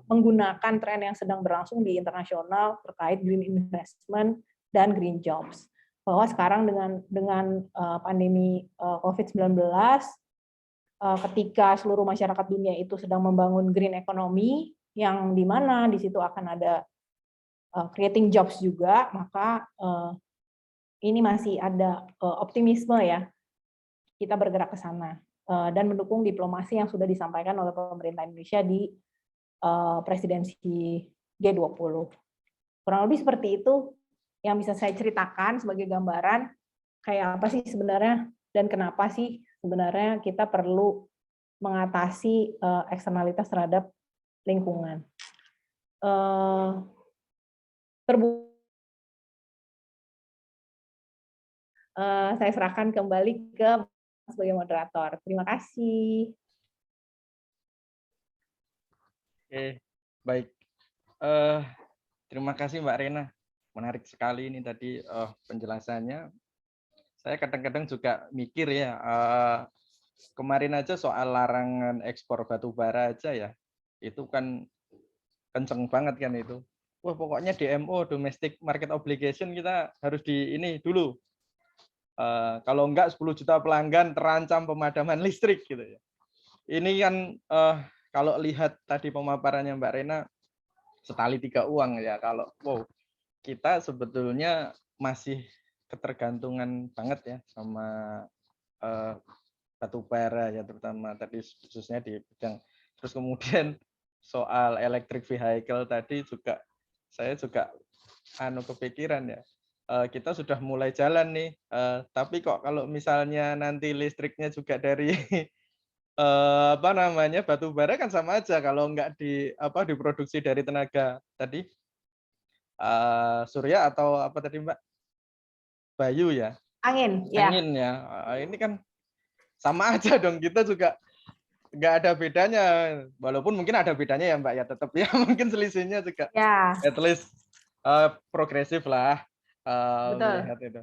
menggunakan tren yang sedang berlangsung di internasional terkait green investment dan green jobs. Bahwa sekarang dengan pandemi COVID-19, ketika seluruh masyarakat dunia itu sedang membangun green economy, yang di mana di situ akan ada creating jobs juga, maka ini masih ada optimisme ya, kita bergerak ke sana dan mendukung diplomasi yang sudah disampaikan oleh pemerintah Indonesia di presidensi G20. Kurang lebih seperti itu yang bisa saya ceritakan sebagai gambaran kayak apa sih sebenarnya dan kenapa sih sebenarnya kita perlu mengatasi eksternalitas terhadap lingkungan. Saya serahkan kembali ke sebagai moderator. Terima kasih. Oke, baik. Terima kasih Mbak Rena. Menarik sekali ini tadi penjelasannya. Saya kadang-kadang juga mikir ya, kemarin aja soal larangan ekspor batu bara aja ya, itu kan kenceng banget kan itu. Wah pokoknya DMO, domestic market obligation, kita harus di ini dulu. Kalau enggak 10 juta pelanggan terancam pemadaman listrik gitu ya. Ini kan kalau lihat tadi pemaparannya Mbak Rena, setali tiga uang ya. Kalau wow, kita sebetulnya masih ketergantungan banget ya sama batu bara ya, terutama tadi khususnya di bidang. Terus kemudian soal electric vehicle tadi juga saya juga kepikiran ya. Kita sudah mulai jalan nih, tapi kok kalau misalnya nanti listriknya juga dari batu bara kan sama aja kalau nggak diproduksi dari tenaga tadi surya atau apa tadi Mbak, Bayu ya, Angin ya. angin ya. Ini kan sama aja dong, kita juga nggak ada bedanya, walaupun mungkin ada bedanya ya Mbak ya, tetap ya mungkin selisihnya juga Ya. at least progresif lah. Betul. Melihat itu.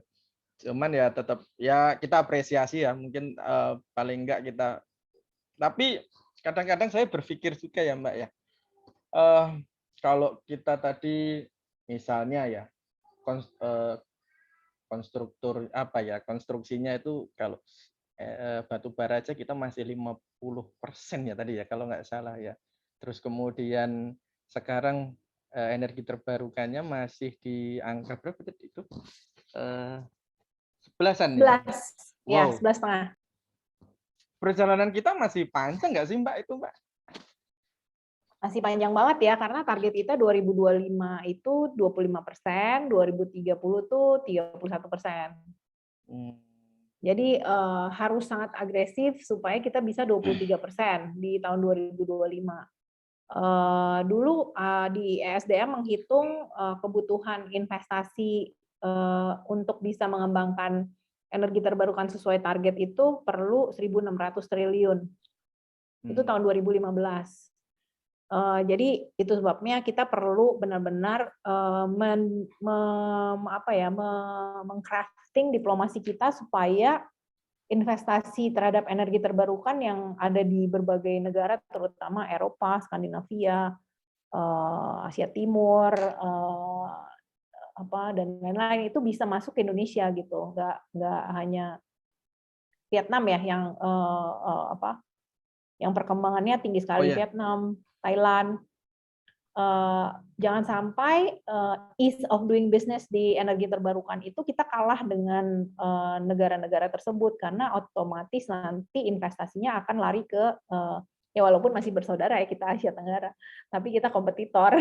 Cuman ya tetap ya kita apresiasi ya, mungkin paling enggak kita. Tapi kadang-kadang saya berpikir juga ya Mbak ya, kalau kita tadi misalnya ya konstruktur konstruksinya itu kalau batu bara aja kita masih 50% ya tadi ya kalau nggak salah ya. Terus kemudian sekarang energi terbarukannya masih di angka berapa tadi itu? 11-an ya. 11. Ya, Wow. 11,5. Perjalanan kita masih panjang nggak sih Mbak itu Mbak? Masih panjang banget ya, karena target kita 2025 itu 25%, 2030 tuh 31%. Jadi harus sangat agresif supaya kita bisa 23% di tahun 2025. Dulu di ESDM menghitung kebutuhan investasi untuk bisa mengembangkan energi terbarukan sesuai target itu perlu 1.600 triliun. Itu tahun 2015. Jadi itu sebabnya kita perlu benar-benar mengcrafting diplomasi kita supaya investasi terhadap energi terbarukan yang ada di berbagai negara, terutama Eropa, Skandinavia, Asia Timur, dan lain-lain itu bisa masuk ke Indonesia gitu, nggak hanya Vietnam ya yang perkembangannya tinggi sekali. Vietnam, Thailand. Jangan sampai ease of doing business di energi terbarukan itu kita kalah dengan negara-negara tersebut, karena otomatis nanti investasinya akan lari ke ya walaupun masih bersaudara ya kita Asia Tenggara, tapi kita kompetitor.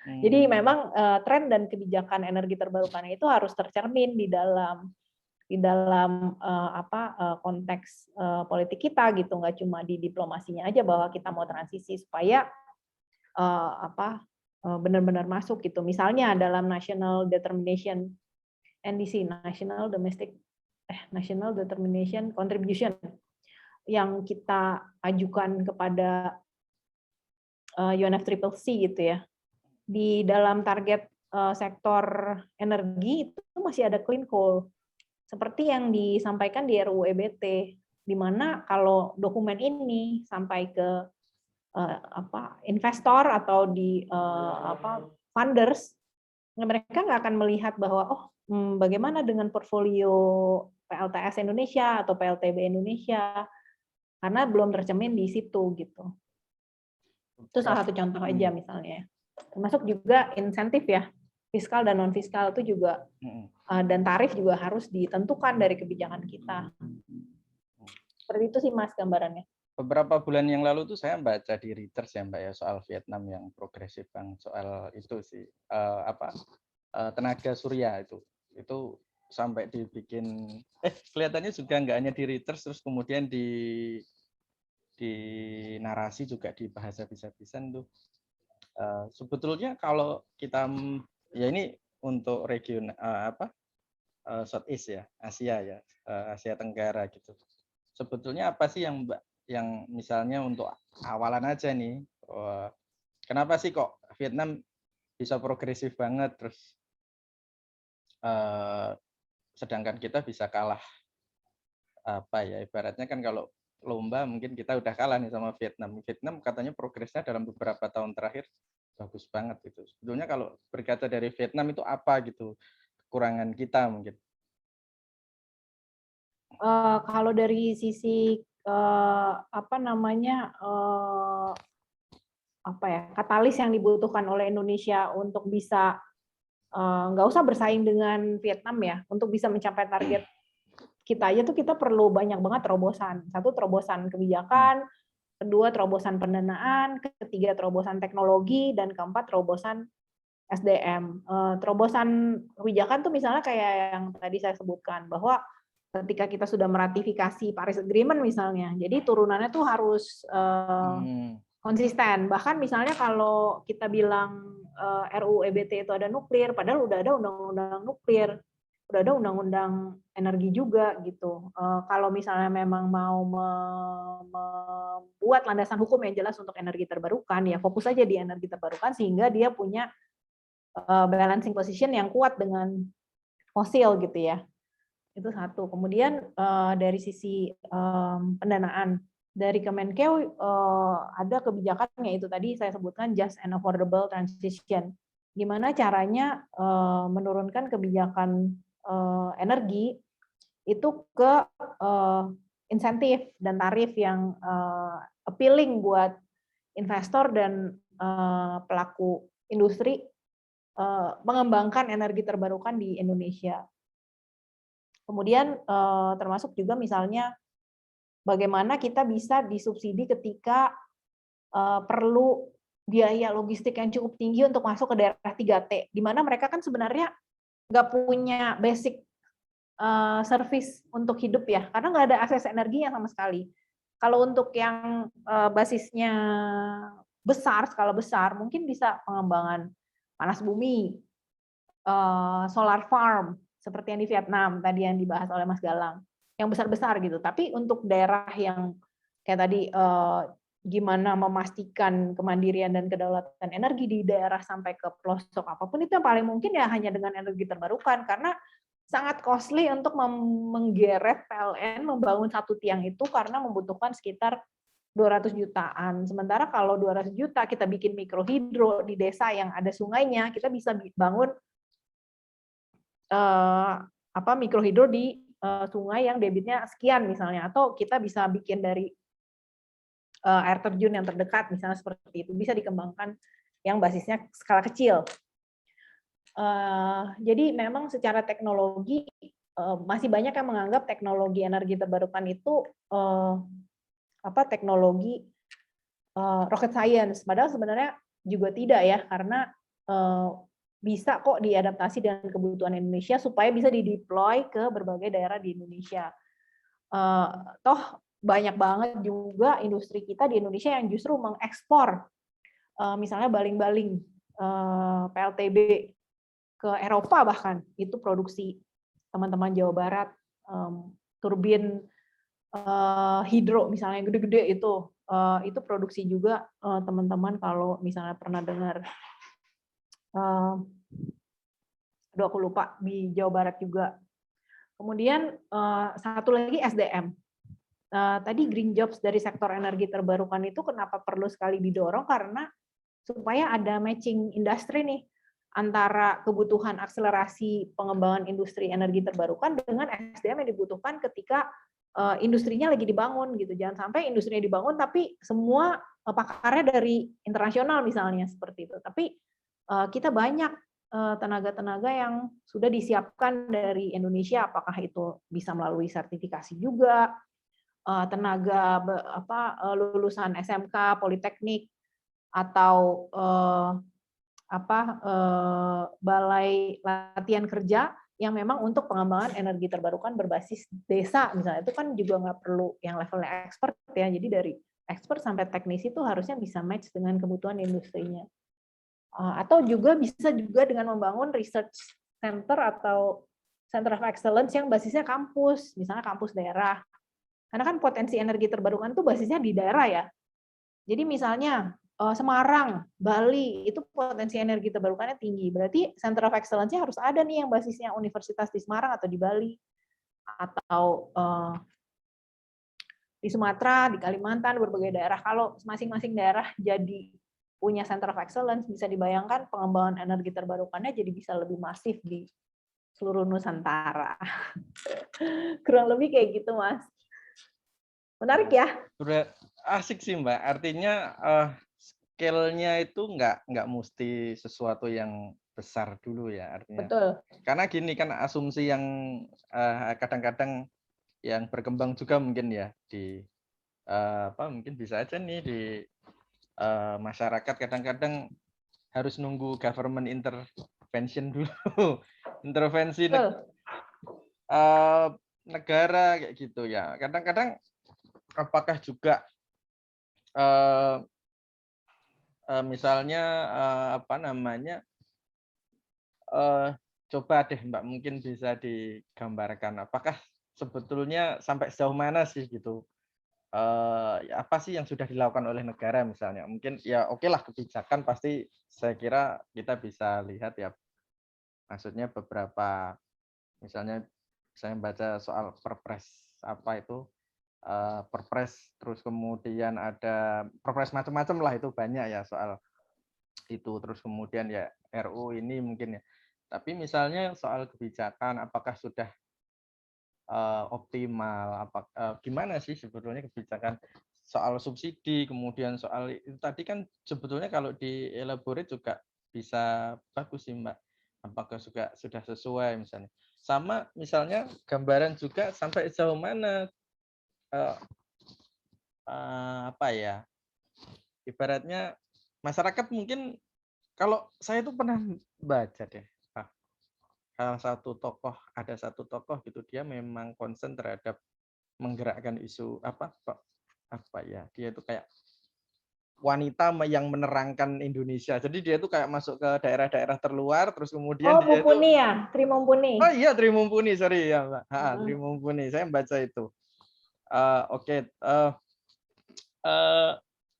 Jadi memang tren dan kebijakan energi terbarukan itu harus tercermin di dalam konteks politik kita gitu, nggak cuma di diplomasinya aja bahwa kita mau transisi supaya benar-benar masuk gitu. Misalnya dalam National Determination NDC, National Determination Contribution yang kita ajukan kepada UNFCCC gitu ya. Di dalam target sektor energi itu masih ada clean coal. Seperti yang disampaikan di RUU EBT, di mana kalau dokumen ini sampai ke investor atau di funders, mereka nggak akan melihat bahwa bagaimana dengan portfolio PLTS Indonesia atau PLTB Indonesia, karena belum tercermin di situ gitu. Itu salah satu contoh aja misalnya. Termasuk juga insentif ya, fiskal dan non fiskal itu juga, dan tarif juga harus ditentukan dari kebijakan kita. Seperti itu sih Mas gambarannya. Beberapa bulan yang lalu tuh saya baca di Reuters ya Mbak ya, soal Vietnam yang progresif Bang, soal itu sih tenaga surya itu sampai dibikin kelihatannya juga nggak hanya di Reuters, terus kemudian di narasi juga di bahasa habis-habisan tuh. Sebetulnya kalau kita ya ini untuk region Southeast ya, Asia ya, Asia Tenggara gitu. Sebetulnya apa sih yang Mbak, yang misalnya untuk awalan aja nih, kenapa sih kok Vietnam bisa progresif banget, terus sedangkan kita bisa kalah, ibaratnya kan kalau lomba mungkin kita udah kalah nih sama Vietnam. Vietnam katanya progresnya dalam beberapa tahun terakhir bagus banget gitu. Sebetulnya kalau berkata dari Vietnam itu apa gitu kekurangan kita mungkin? Kalau dari sisi katalis yang dibutuhkan oleh Indonesia untuk bisa nggak usah bersaing dengan Vietnam ya, untuk bisa mencapai target kita aja tuh kita perlu banyak banget terobosan. Satu, terobosan kebijakan, kedua, terobosan pendanaan, ketiga, terobosan teknologi, dan keempat, terobosan SDM. Terobosan kebijakan tuh misalnya kayak yang tadi saya sebutkan, bahwa ketika kita sudah meratifikasi Paris Agreement misalnya, jadi turunannya tuh harus konsisten. Bahkan misalnya kalau kita bilang RUU EBT itu ada nuklir, padahal udah ada undang-undang nuklir, udah ada undang-undang energi juga gitu. Kalau misalnya memang mau membuat landasan hukum yang jelas untuk energi terbarukan, ya fokus aja di energi terbarukan sehingga dia punya balancing position yang kuat dengan fosil gitu ya. Itu satu. Kemudian dari sisi pendanaan, dari Kemenkeu ada kebijakannya itu tadi saya sebutkan just and affordable transition. Gimana caranya menurunkan kebijakan energi itu ke insentif dan tarif yang appealing buat investor dan pelaku industri mengembangkan energi terbarukan di Indonesia. Kemudian termasuk juga misalnya bagaimana kita bisa disubsidi ketika perlu biaya logistik yang cukup tinggi untuk masuk ke daerah 3T, di mana mereka kan sebenarnya nggak punya basic service untuk hidup ya, karena nggak ada akses energinya sama sekali. Kalau untuk yang basisnya besar, skala besar, mungkin bisa pengembangan panas bumi, solar farm, seperti yang di Vietnam tadi yang dibahas oleh Mas Galang, yang besar-besar gitu. Tapi untuk daerah yang kayak tadi gimana memastikan kemandirian dan kedaulatan energi di daerah sampai ke pelosok apapun, itu yang paling mungkin ya hanya dengan energi terbarukan, karena sangat costly untuk menggeret PLN membangun satu tiang itu karena membutuhkan sekitar 200 jutaan. Sementara kalau 200 juta kita bikin mikrohidro di desa yang ada sungainya, kita bisa bangun mikrohidro di sungai yang debitnya sekian misalnya, atau kita bisa bikin dari air terjun yang terdekat misalnya, seperti itu bisa dikembangkan yang basisnya skala kecil. Jadi memang secara teknologi masih banyak yang menganggap teknologi energi terbarukan itu teknologi rocket science, padahal sebenarnya juga tidak ya, karena bisa kok diadaptasi dengan kebutuhan Indonesia supaya bisa dideploy ke berbagai daerah di Indonesia. Toh banyak banget juga industri kita di Indonesia yang justru mengekspor misalnya baling-baling PLTB ke Eropa, bahkan itu produksi teman-teman Jawa Barat, turbin hidro misalnya yang gede-gede itu itu produksi juga, teman-teman kalau misalnya pernah dengar, aduh aku lupa, di Jawa Barat juga. Kemudian satu lagi SDM. Tadi green jobs dari sektor energi terbarukan itu kenapa perlu sekali didorong, karena supaya ada matching industri nih antara kebutuhan akselerasi pengembangan industri energi terbarukan dengan SDM yang dibutuhkan ketika industrinya lagi dibangun gitu. Jangan sampai industrinya dibangun tapi semua pakarnya dari internasional misalnya seperti itu. Tapi kita banyak tenaga-tenaga yang sudah disiapkan dari Indonesia, apakah itu bisa melalui sertifikasi juga, tenaga lulusan SMK, Politeknik, atau balai latihan kerja yang memang untuk pengembangan energi terbarukan berbasis desa misalnya, itu kan juga nggak perlu yang levelnya expert ya, jadi dari expert sampai teknisi itu harusnya bisa match dengan kebutuhan industrinya. Atau juga bisa juga dengan membangun research center atau center of excellence yang basisnya kampus, misalnya kampus daerah. Karena kan potensi energi terbarukan itu basisnya di daerah ya. Jadi misalnya Semarang, Bali, itu potensi energi terbarukannya tinggi. Berarti center of excellence-nya harus ada nih yang basisnya universitas di Semarang atau di Bali. Atau di Sumatera, di Kalimantan, berbagai daerah. Kalau masing-masing daerah jadi punya center of excellence, bisa dibayangkan pengembangan energi terbarukannya jadi bisa lebih masif di seluruh Nusantara. Kurang lebih kayak gitu, Mas. Menarik ya? Sudah asik sih, Mbak. Artinya scale-nya itu nggak mesti sesuatu yang besar dulu ya, artinya. Betul. Karena gini kan asumsi yang kadang-kadang yang berkembang juga mungkin ya di mungkin bisa aja nih di masyarakat kadang-kadang harus nunggu government intervention dulu, intervensi negara kayak gitu ya. Kadang-kadang apakah juga misalnya coba deh Mbak mungkin bisa digambarkan apakah sebetulnya sampai sejauh mana sih gitu, apa sih yang sudah dilakukan oleh negara misalnya, mungkin ya oke lah kebijakan pasti saya kira kita bisa lihat ya, maksudnya beberapa misalnya saya baca soal perpres apa itu, perpres terus kemudian ada perpres macam-macam lah itu banyak ya soal itu, terus kemudian ya RU ini mungkin ya, tapi misalnya soal kebijakan apakah sudah optimal, gimana sih sebetulnya kebijakan soal subsidi, kemudian soal itu tadi kan sebetulnya kalau dielaborate juga bisa bagus sih Mbak, apakah sudah sesuai misalnya, sama misalnya gambaran juga sampai sejauh mana ibaratnya masyarakat mungkin, kalau saya itu pernah baca deh, ada satu tokoh gitu dia memang concern terhadap menggerakkan isu dia itu kayak wanita yang menerangkan Indonesia, jadi dia itu kayak masuk ke daerah-daerah terluar terus kemudian dia itu Tri Mumpuni. Oh iya Tri Mumpuni, sorry ya Mbak, Tri Mumpuni saya baca itu.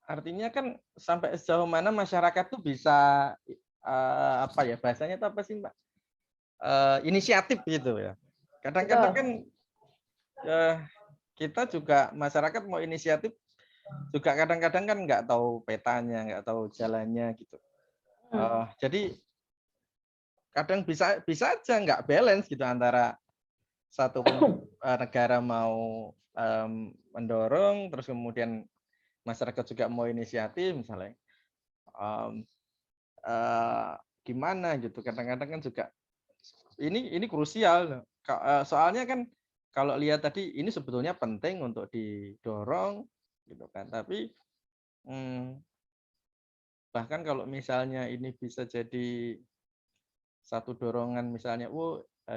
Artinya kan sampai sejauh mana masyarakat tuh bisa bahasanya itu apa sih Mbak? Inisiatif gitu ya. Kadang-kadang kan kita juga masyarakat mau inisiatif juga kadang-kadang kan nggak tahu petanya, nggak tahu jalannya gitu. Jadi kadang bisa aja nggak balance gitu antara satu negara mau mendorong, terus kemudian masyarakat juga mau inisiatif misalnya. Gimana gitu, kadang-kadang kan juga ini krusial, soalnya kan kalau lihat tadi ini sebetulnya penting untuk didorong gitu kan, tapi bahkan kalau misalnya ini bisa jadi satu dorongan misalnya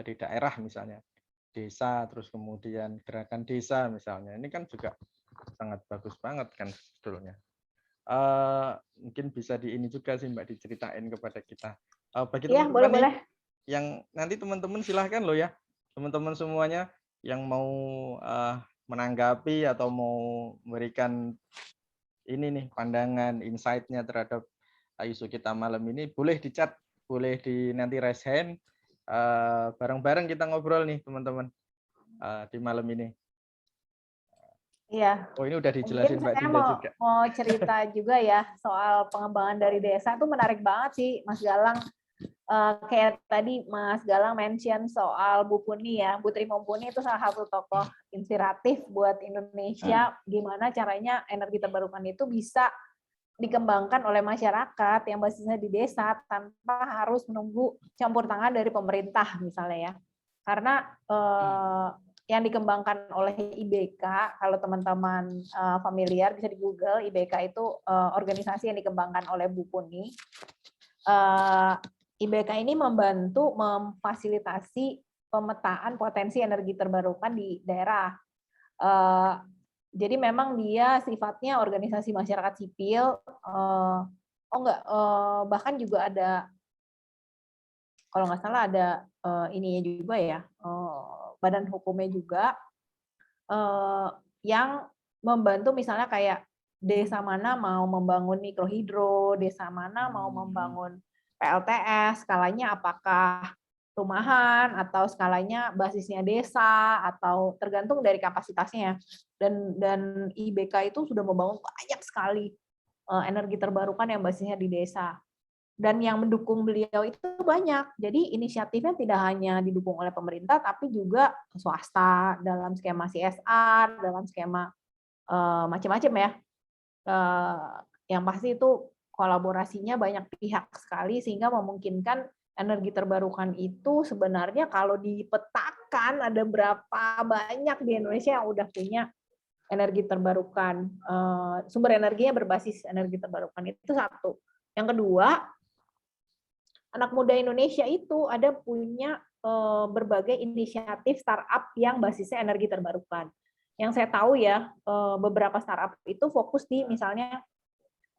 di daerah misalnya desa, terus kemudian gerakan desa misalnya, ini kan juga sangat bagus banget kan sebetulnya. Mungkin bisa di ini juga sih Mbak diceritain kepada kita. Bagi teman-teman boleh. Yang nanti teman-teman silahkan loh ya, teman-teman semuanya yang mau menanggapi atau mau memberikan ini nih pandangan, insight-nya terhadap isu kita malam ini. Boleh di-chat, boleh di nanti raise hand. Bareng-bareng kita ngobrol nih teman-teman di malam ini. Iya. Oh, ini udah dijelasin Mungkin Mbak saya Dinda juga. mau cerita juga ya soal pengembangan dari desa itu menarik banget sih, Mas Galang. Kayak tadi Mas Galang mention soal Bu Puni ya, Bu Tri Mumpuni itu salah satu tokoh inspiratif buat Indonesia. Gimana caranya energi terbarukan itu bisa dikembangkan oleh masyarakat yang basisnya di desa tanpa harus menunggu campur tangan dari pemerintah misalnya ya. Karena yang dikembangkan oleh IBK, kalau teman-teman familiar bisa di Google, IBK itu organisasi yang dikembangkan oleh Bu Puni. IBK ini membantu memfasilitasi pemetaan potensi energi terbarukan di daerah. Jadi memang dia sifatnya organisasi masyarakat sipil. Bahkan juga ada, kalau nggak salah ada ininya juga ya, badan hukumnya juga yang membantu misalnya kayak desa mana mau membangun mikrohidro, desa mana mau membangun PLTS, skalanya apakah rumahan atau skalanya basisnya desa atau tergantung dari kapasitasnya. Dan IBK itu sudah membangun banyak sekali energi terbarukan yang basisnya di desa. Dan yang mendukung beliau itu banyak. Jadi inisiatifnya tidak hanya didukung oleh pemerintah, tapi juga swasta dalam skema CSR, dalam skema macam-macam ya. Yang pasti itu kolaborasinya banyak pihak sekali sehingga memungkinkan energi terbarukan itu sebenarnya kalau dipetakan ada berapa banyak di Indonesia yang udah punya energi terbarukan, sumber energinya berbasis energi terbarukan, itu satu. Yang kedua, anak muda Indonesia itu ada punya berbagai inisiatif startup yang basisnya energi terbarukan. Yang saya tahu ya, beberapa startup itu fokus di misalnya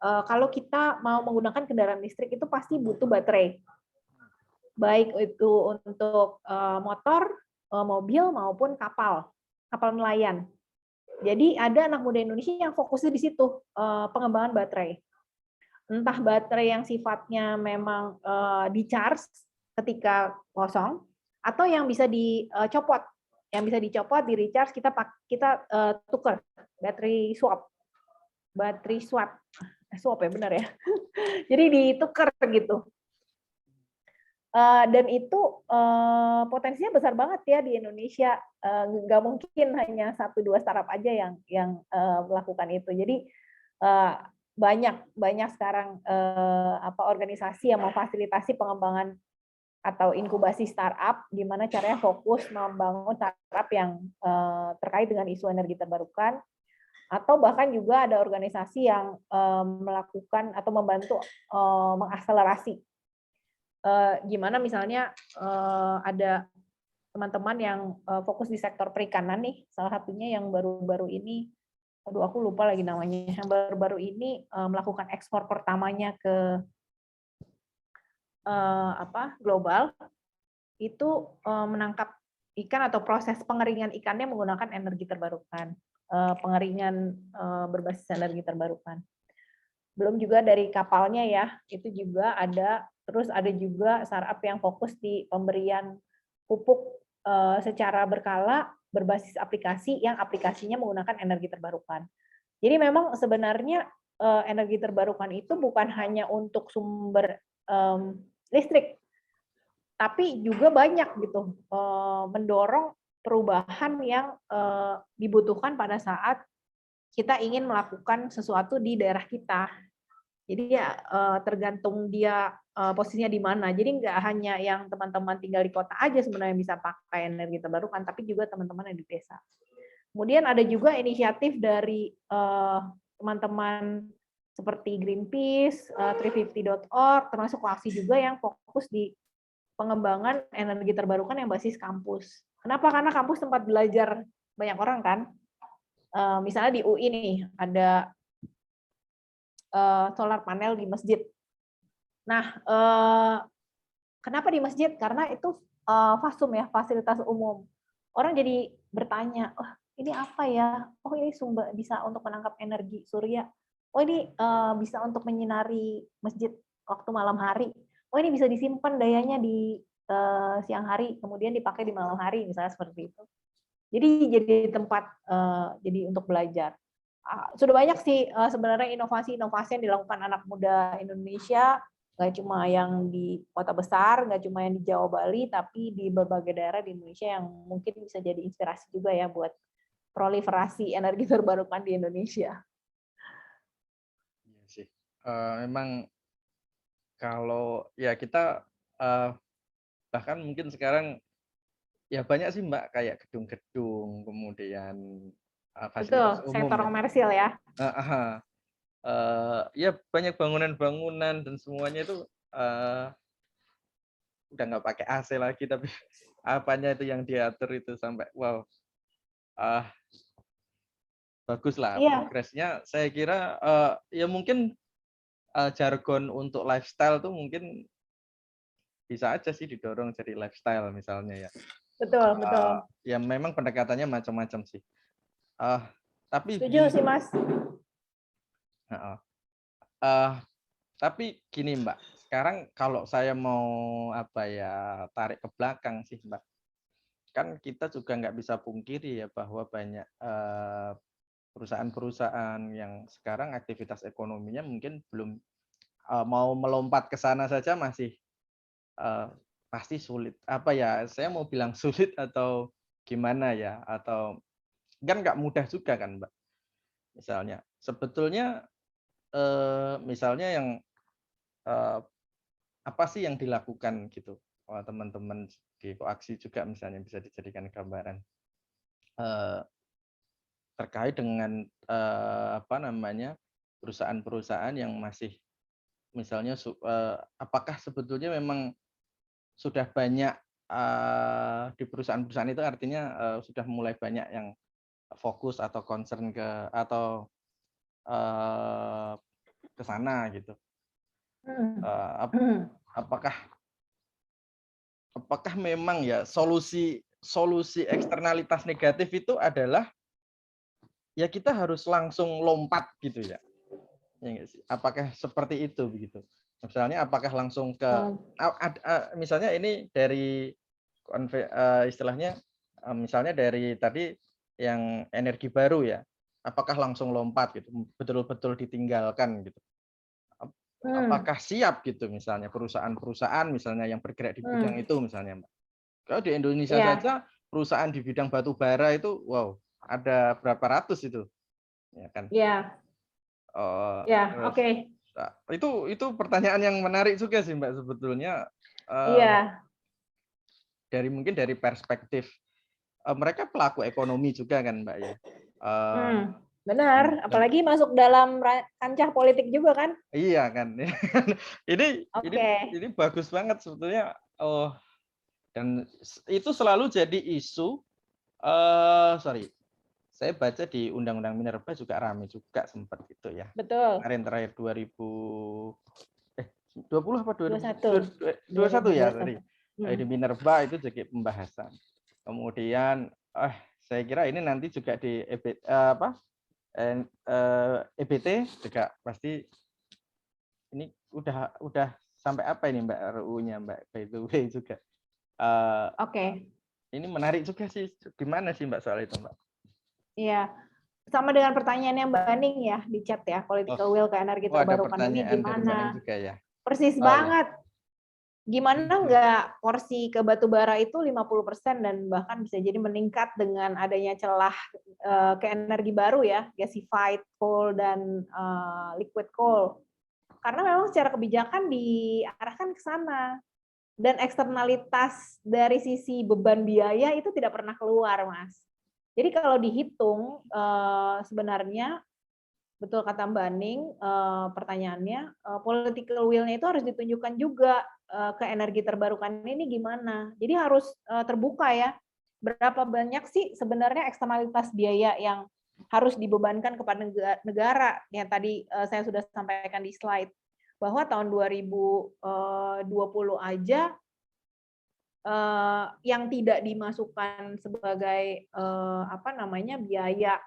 kalau kita mau menggunakan kendaraan listrik itu pasti butuh baterai. Baik itu untuk motor, mobil maupun kapal nelayan. Jadi ada anak muda Indonesia yang fokusnya di situ, pengembangan baterai. Entah baterai yang sifatnya memang di-charge ketika kosong, atau yang bisa dicopot. Yang bisa dicopot, di-recharge, kita tukar, baterai swap. Baterai swap. Swap ya, benar ya? Jadi ditukar gitu. Dan itu potensinya besar banget ya di Indonesia. Nggak mungkin hanya 1-2 startup aja yang melakukan itu. Jadi banyak sekarang organisasi yang memfasilitasi pengembangan atau inkubasi startup, gimana caranya fokus membangun startup yang terkait dengan isu energi terbarukan, atau bahkan juga ada organisasi yang melakukan atau membantu mengakselerasi. Gimana misalnya ada teman-teman yang fokus di sektor perikanan nih, salah satunya yang baru-baru ini, aduh aku lupa lagi namanya, yang baru-baru ini melakukan ekspor pertamanya ke global, itu menangkap ikan atau proses pengeringan ikannya menggunakan energi terbarukan, pengeringan berbasis energi terbarukan. Belum juga dari kapalnya ya, itu juga ada. Terus ada juga startup yang fokus di pemberian pupuk secara berkala berbasis aplikasi yang aplikasinya menggunakan energi terbarukan. Jadi memang sebenarnya energi terbarukan itu bukan hanya untuk sumber listrik, tapi juga banyak gitu mendorong perubahan yang dibutuhkan pada saat kita ingin melakukan sesuatu di daerah kita. Jadi ya tergantung dia posisinya di mana. Jadi nggak hanya yang teman-teman tinggal di kota aja sebenarnya bisa pakai energi terbarukan, tapi juga teman-teman yang di desa. Kemudian ada juga inisiatif dari teman-teman seperti Greenpeace, 350.org, termasuk Koaksi juga yang fokus di pengembangan energi terbarukan yang basis kampus. Kenapa? Karena kampus tempat belajar banyak orang kan. Misalnya di UI nih ada solar panel di masjid. Nah, kenapa di masjid? Karena itu FASUM ya, fasilitas umum. Orang jadi bertanya, oh ini apa ya? Oh ini sumber bisa untuk menangkap energi surya. oh ini bisa untuk menyinari masjid waktu malam hari. Oh ini bisa disimpan dayanya di siang hari, kemudian dipakai di malam hari, misalnya seperti itu. Jadi tempat jadi untuk belajar. Sudah banyak sih sebenarnya inovasi-inovasi yang dilakukan anak muda Indonesia, nggak cuma yang di kota besar, nggak cuma yang di Jawa Bali, tapi di berbagai daerah di Indonesia yang mungkin bisa jadi inspirasi juga ya buat proliferasi energi terbarukan di Indonesia. Iya sih. Memang kalau ya kita bahkan mungkin sekarang ya banyak sih Mbak kayak gedung-gedung, kemudian fasilitas Betul, umum sektor ya. komersil ya. Ya banyak bangunan-bangunan dan semuanya itu udah nggak pakai AC lagi, tapi apanya itu yang diatur itu sampai wow, bagus lah Iya, progresnya. Saya kira ya mungkin jargon untuk lifestyle tuh mungkin bisa aja sih didorong jadi lifestyle misalnya ya. betul. Ya memang pendekatannya macam-macam sih. Tapi Setuju sih Mas. uh, uh, tapi gini Mbak, sekarang kalau saya mau apa ya tarik ke belakang sih Mbak, kan kita juga nggak bisa pungkiri ya bahwa banyak perusahaan-perusahaan yang sekarang aktivitas ekonominya mungkin belum mau melompat ke sana saja masih pasti sulit. Apa ya? Saya mau bilang sulit atau gimana ya? Atau kan nggak mudah juga kan, Mbak. Misalnya, sebetulnya misalnya yang apa sih yang dilakukan gitu, teman-teman di koaksi juga misalnya bisa dijadikan gambaran terkait dengan apa namanya perusahaan-perusahaan yang masih misalnya apakah sebetulnya memang sudah banyak di perusahaan-perusahaan itu artinya sudah mulai banyak yang fokus atau concern ke atau ke sana gitu. Apakah memang ya solusi eksternalitas negatif itu adalah ya kita harus langsung lompat gitu ya? Ya nggak sih? Apakah seperti itu begitu? Misalnya apakah langsung ke misalnya ini dari istilahnya misalnya dari tadi yang energi baru ya, apakah langsung lompat gitu, betul-betul ditinggalkan gitu? Apakah siap gitu misalnya perusahaan-perusahaan misalnya yang bergerak di bidang itu misalnya, Mbak? Kalau di Indonesia saja perusahaan di bidang batu bara itu wow, ada berapa ratus itu, ya kan? Iya. Terus Oke. itu pertanyaan yang menarik juga sih Mbak sebetulnya. Iya. Mungkin dari perspektif mereka pelaku ekonomi juga kan Mbak ya. Benar, apalagi masuk dalam kancah politik juga kan? Iya kan. Ini bagus banget sebetulnya. Dan itu selalu jadi isu. Saya baca di Undang-Undang Minerba juga ramai juga sempat gitu ya. Betul. Kemarin terakhir 2020 apa 2021 ya tadi. Di Minerba itu jadi pembahasan. Kemudian saya kira ini nanti juga di EBT juga pasti ini udah sampai apa ini Mbak RUU-nya Mbak by the way juga. Ini menarik juga sih. Gimana sih Mbak soal itu Mbak? Iya, sama dengan pertanyaan yang Mbak Aning ya di chat ya, political will ke energi terbarukan ini gimana? Juga ya. Persis banget. Ya. Gimana nggak porsi ke batu bara itu 50% dan bahkan bisa jadi meningkat dengan adanya celah ke energi baru ya, gasified coal dan liquid coal. Karena memang secara kebijakan diarahkan ke sana. Dan eksternalitas dari sisi beban biaya itu tidak pernah keluar, Mas. Jadi kalau dihitung sebenarnya betul kata Mbak Ning pertanyaannya political will-nya itu harus ditunjukkan juga ke energi terbarukan ini gimana. Jadi harus terbuka ya. Berapa banyak sih sebenarnya eksternalitas biaya yang harus dibebankan kepada negara yang tadi saya sudah sampaikan di slide bahwa tahun 2020 aja yang tidak dimasukkan sebagai biaya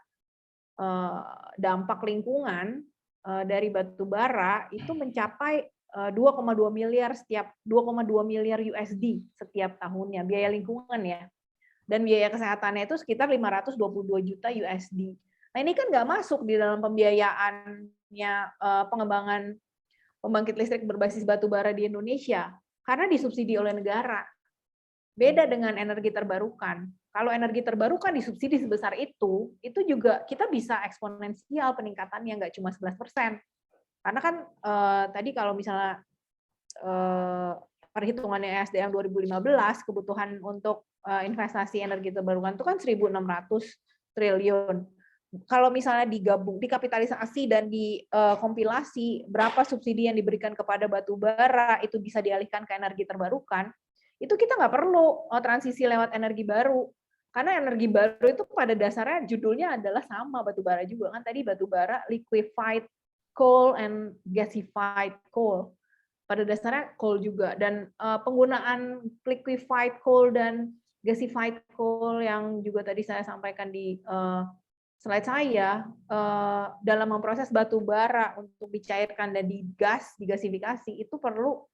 dampak lingkungan dari batu bara itu mencapai 2,2 miliar USD setiap tahunnya, biaya lingkungan ya. Dan biaya kesehatannya itu sekitar 522 juta USD. Nah ini kan nggak masuk di dalam pembiayaannya pengembangan pembangkit listrik berbasis batu bara di Indonesia, karena disubsidi oleh negara. Beda dengan energi terbarukan. Kalau energi terbarukan disubsidi sebesar itu juga kita bisa eksponensial peningkatannya, nggak cuma 11%. Karena kan tadi kalau misalnya perhitungannya ESDM 2015, kebutuhan untuk investasi energi terbarukan itu kan 1.600 triliun. Kalau misalnya digabung, dikapitalisasi dan dikompilasi berapa subsidi yang diberikan kepada batu bara itu bisa dialihkan ke energi terbarukan, itu kita nggak perlu transisi lewat energi baru. Karena energi baru itu pada dasarnya judulnya adalah sama batu bara juga kan, tadi batu bara liquefied coal and gasified coal. Pada dasarnya coal juga, dan penggunaan liquefied coal dan gasified coal yang juga tadi saya sampaikan di slide saya, dalam memproses batu bara untuk dicairkan dan digas, digasifikasi, itu perlu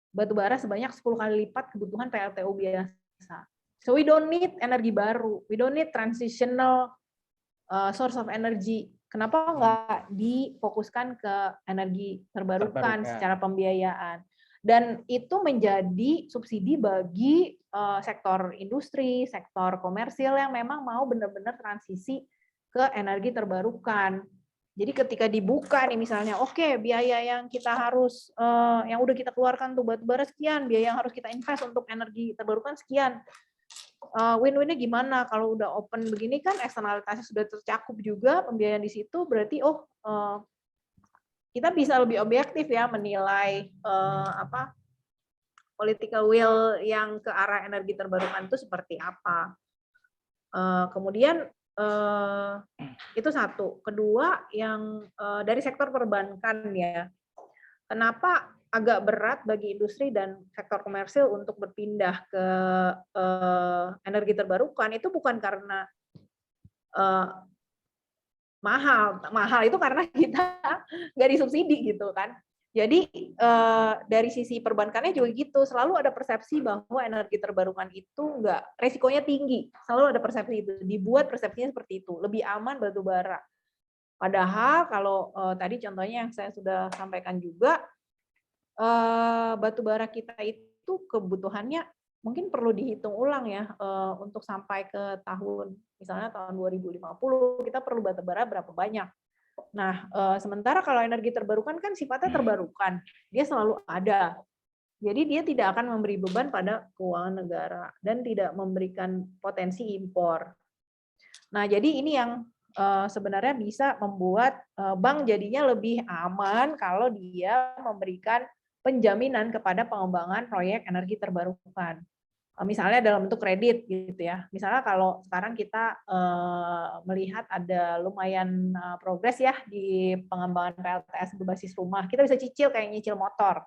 batu bara sebanyak 10 kali lipat kebutuhan PLTU biasa. So we don't need energi baru, we don't need transitional source of energy. Kenapa nggak difokuskan ke energi terbarukan secara pembiayaan? Dan itu menjadi subsidi bagi sektor industri, sektor komersil yang memang mau benar-benar transisi ke energi terbarukan. Jadi ketika dibuka nih misalnya, oke, biaya yang kita harus, yang udah kita keluarkan tuh batu bara sekian, biaya yang harus kita invest untuk energi terbarukan sekian. Win-winnya gimana? Kalau udah open begini kan eksternalitasnya sudah tercakup juga pembiayaan di situ, berarti kita bisa lebih objektif ya menilai political will yang ke arah energi terbarukan itu seperti apa. Kemudian itu satu. Kedua, yang dari sektor perbankan ya, kenapa agak berat bagi industri dan sektor komersil untuk berpindah ke energi terbarukan, itu bukan karena mahal itu karena kita nggak disubsidi gitu kan. Jadi dari sisi perbankannya juga gitu, selalu ada persepsi bahwa energi terbarukan itu nggak, resikonya tinggi, selalu ada persepsi itu, dibuat persepsinya seperti itu, lebih aman batu bara. Padahal kalau tadi contohnya yang saya sudah sampaikan juga, batu bara kita itu kebutuhannya mungkin perlu dihitung ulang ya, untuk sampai ke tahun, misalnya tahun 2050, kita perlu batu bara berapa banyak. Nah, sementara kalau energi terbarukan kan sifatnya terbarukan, dia selalu ada. Jadi dia tidak akan memberi beban pada keuangan negara dan tidak memberikan potensi impor. Nah, jadi ini yang sebenarnya bisa membuat bank jadinya lebih aman kalau dia memberikan penjaminan kepada pengembangan proyek energi terbarukan. Misalnya dalam bentuk kredit gitu ya. Misalnya kalau sekarang kita melihat ada lumayan progres ya di pengembangan PLTS berbasis rumah. Kita bisa cicil kayak nyicil motor.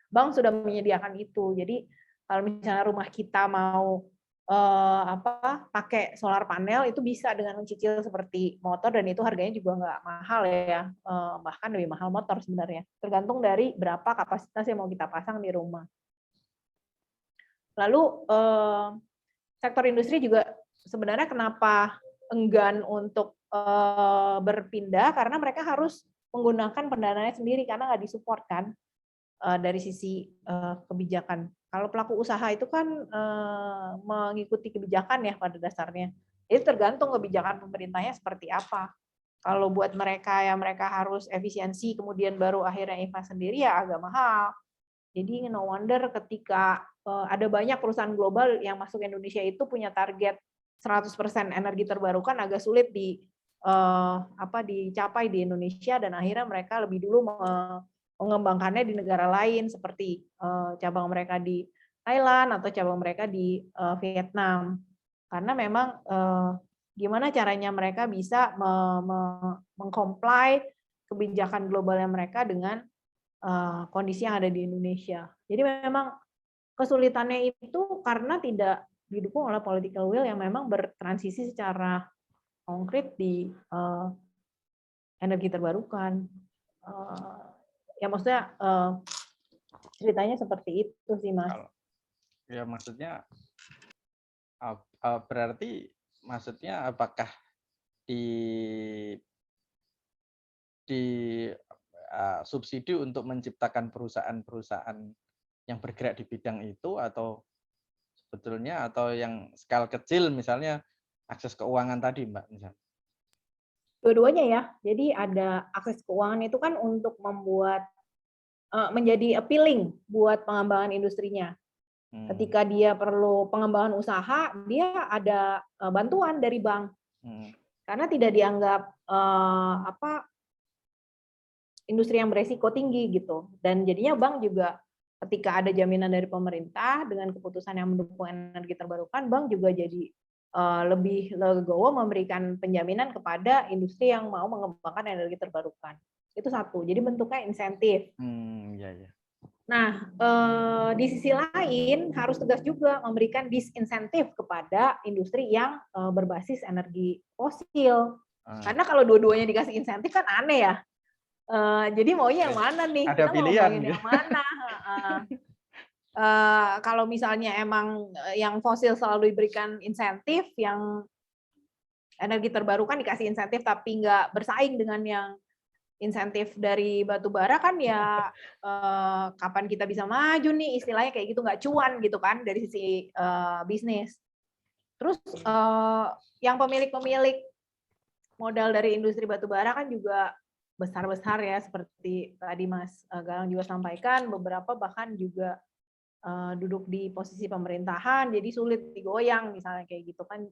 Bank sudah menyediakan itu. Jadi kalau misalnya rumah kita mau pakai solar panel, itu bisa dengan mencicil seperti motor, dan itu harganya juga nggak mahal ya, bahkan lebih mahal motor sebenarnya. Tergantung dari berapa kapasitas yang mau kita pasang di rumah. Lalu sektor industri juga sebenarnya kenapa enggan untuk berpindah, karena mereka harus menggunakan pendanaannya sendiri karena nggak disupport kan dari sisi kebijakan. Kalau pelaku usaha itu kan mengikuti kebijakan ya pada dasarnya. Itu tergantung kebijakan pemerintahnya seperti apa. Kalau buat mereka yang mereka harus efisiensi kemudian baru akhirnya invest sendiri ya agak mahal. Jadi no wonder ketika ada banyak perusahaan global yang masuk Indonesia itu punya target 100% energi terbarukan agak sulit dicapai di Indonesia, dan akhirnya mereka lebih dulu mengembangkannya di negara lain seperti cabang mereka di Thailand atau cabang mereka di Vietnam. Karena memang gimana caranya mereka bisa mengcomply kebijakan globalnya mereka dengan kondisi yang ada di Indonesia. Jadi memang kesulitannya itu karena tidak didukung oleh political will yang memang bertransisi secara konkret di energi terbarukan. Ya maksudnya ceritanya seperti itu sih, Mas. Ya maksudnya berarti maksudnya apakah di subsidi untuk menciptakan perusahaan-perusahaan yang bergerak di bidang itu, atau sebetulnya atau yang skala kecil misalnya akses keuangan tadi, Mbak, misalnya? Dua-duanya ya. Jadi ada akses keuangan itu kan untuk membuat menjadi appealing buat pengembangan industrinya. Ketika dia perlu pengembangan usaha, dia ada bantuan dari bank. Karena tidak dianggap industri yang beresiko tinggi gitu. Dan jadinya bank juga ketika ada jaminan dari pemerintah dengan keputusan yang mendukung energi terbarukan, bank juga jadi lebih legowo memberikan penjaminan kepada industri yang mau mengembangkan energi terbarukan. Itu satu. Jadi bentuknya insentif. Ya. Nah, di sisi lain harus tegas juga memberikan disinsentif kepada industri yang berbasis energi fosil. Karena kalau dua-duanya dikasih insentif kan aneh ya. Jadi maunya yang mana nih? Ada kita pilihan. Mau yang mana? Kalau misalnya emang yang fosil selalu diberikan insentif, yang energi terbarukan dikasih insentif tapi nggak bersaing dengan yang insentif dari batu bara, kan ya kapan kita bisa maju nih, istilahnya kayak gitu, nggak cuan gitu kan dari sisi bisnis. Terus yang pemilik-pemilik modal dari industri batu bara kan juga besar-besar ya, seperti tadi Mas Galang juga sampaikan, beberapa bahkan juga duduk di posisi pemerintahan, jadi sulit digoyang misalnya kayak gitu kan.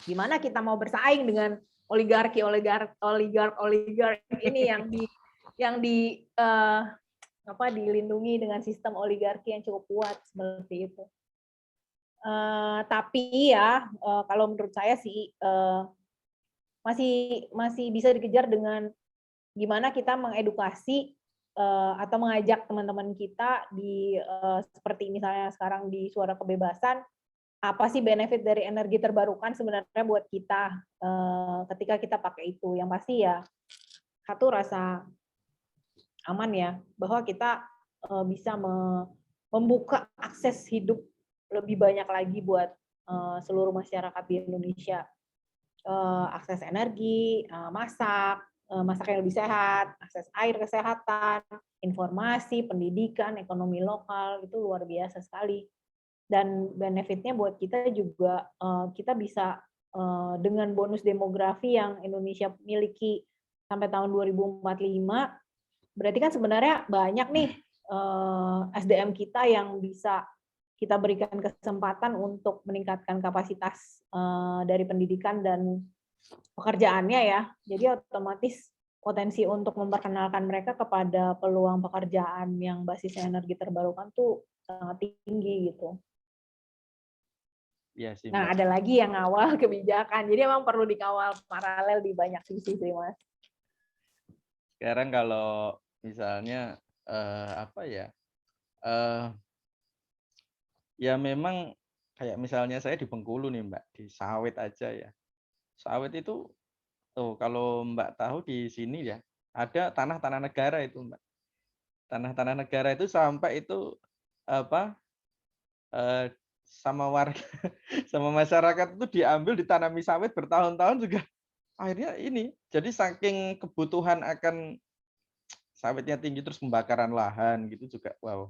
Gimana kita mau bersaing dengan oligark ini yang dilindungi dengan sistem oligarki yang cukup kuat seperti itu. Tapi ya kalau menurut saya sih masih bisa dikejar dengan gimana kita mengedukasi atau mengajak teman-teman kita di seperti misalnya sekarang di Suara Kebebasan, apa sih benefit dari energi terbarukan sebenarnya buat kita ketika kita pakai itu. Yang pasti ya satu, rasa aman ya, bahwa kita bisa membuka akses hidup lebih banyak lagi buat seluruh masyarakat di Indonesia. Akses energi, masak yang lebih sehat, akses air, kesehatan, informasi, pendidikan, ekonomi lokal, itu luar biasa sekali. Dan benefitnya buat kita juga, kita bisa dengan bonus demografi yang Indonesia miliki sampai tahun 2045, berarti kan sebenarnya banyak nih SDM kita yang bisa kita berikan kesempatan untuk meningkatkan kapasitas dari pendidikan dan pekerjaannya ya. Jadi otomatis potensi untuk memperkenalkan mereka kepada peluang pekerjaan yang basisnya energi terbarukan tuh sangat tinggi gitu. Iya sih, nah, ada lagi yang ngawal kebijakan. Jadi emang perlu dikawal paralel di banyak sisi sih, Mas. Sekarang kalau misalnya ya memang kayak misalnya saya di Bengkulu nih, Mbak, di sawit aja ya. Sawit itu tuh kalau Mbak tahu di sini ya, ada tanah-tanah negara itu, Mbak. Tanah-tanah negara itu sampai itu sama warga sama masyarakat itu diambil ditanami sawit bertahun-tahun juga akhirnya ini. Jadi saking kebutuhan akan sawitnya tinggi terus pembakaran lahan gitu juga, wow.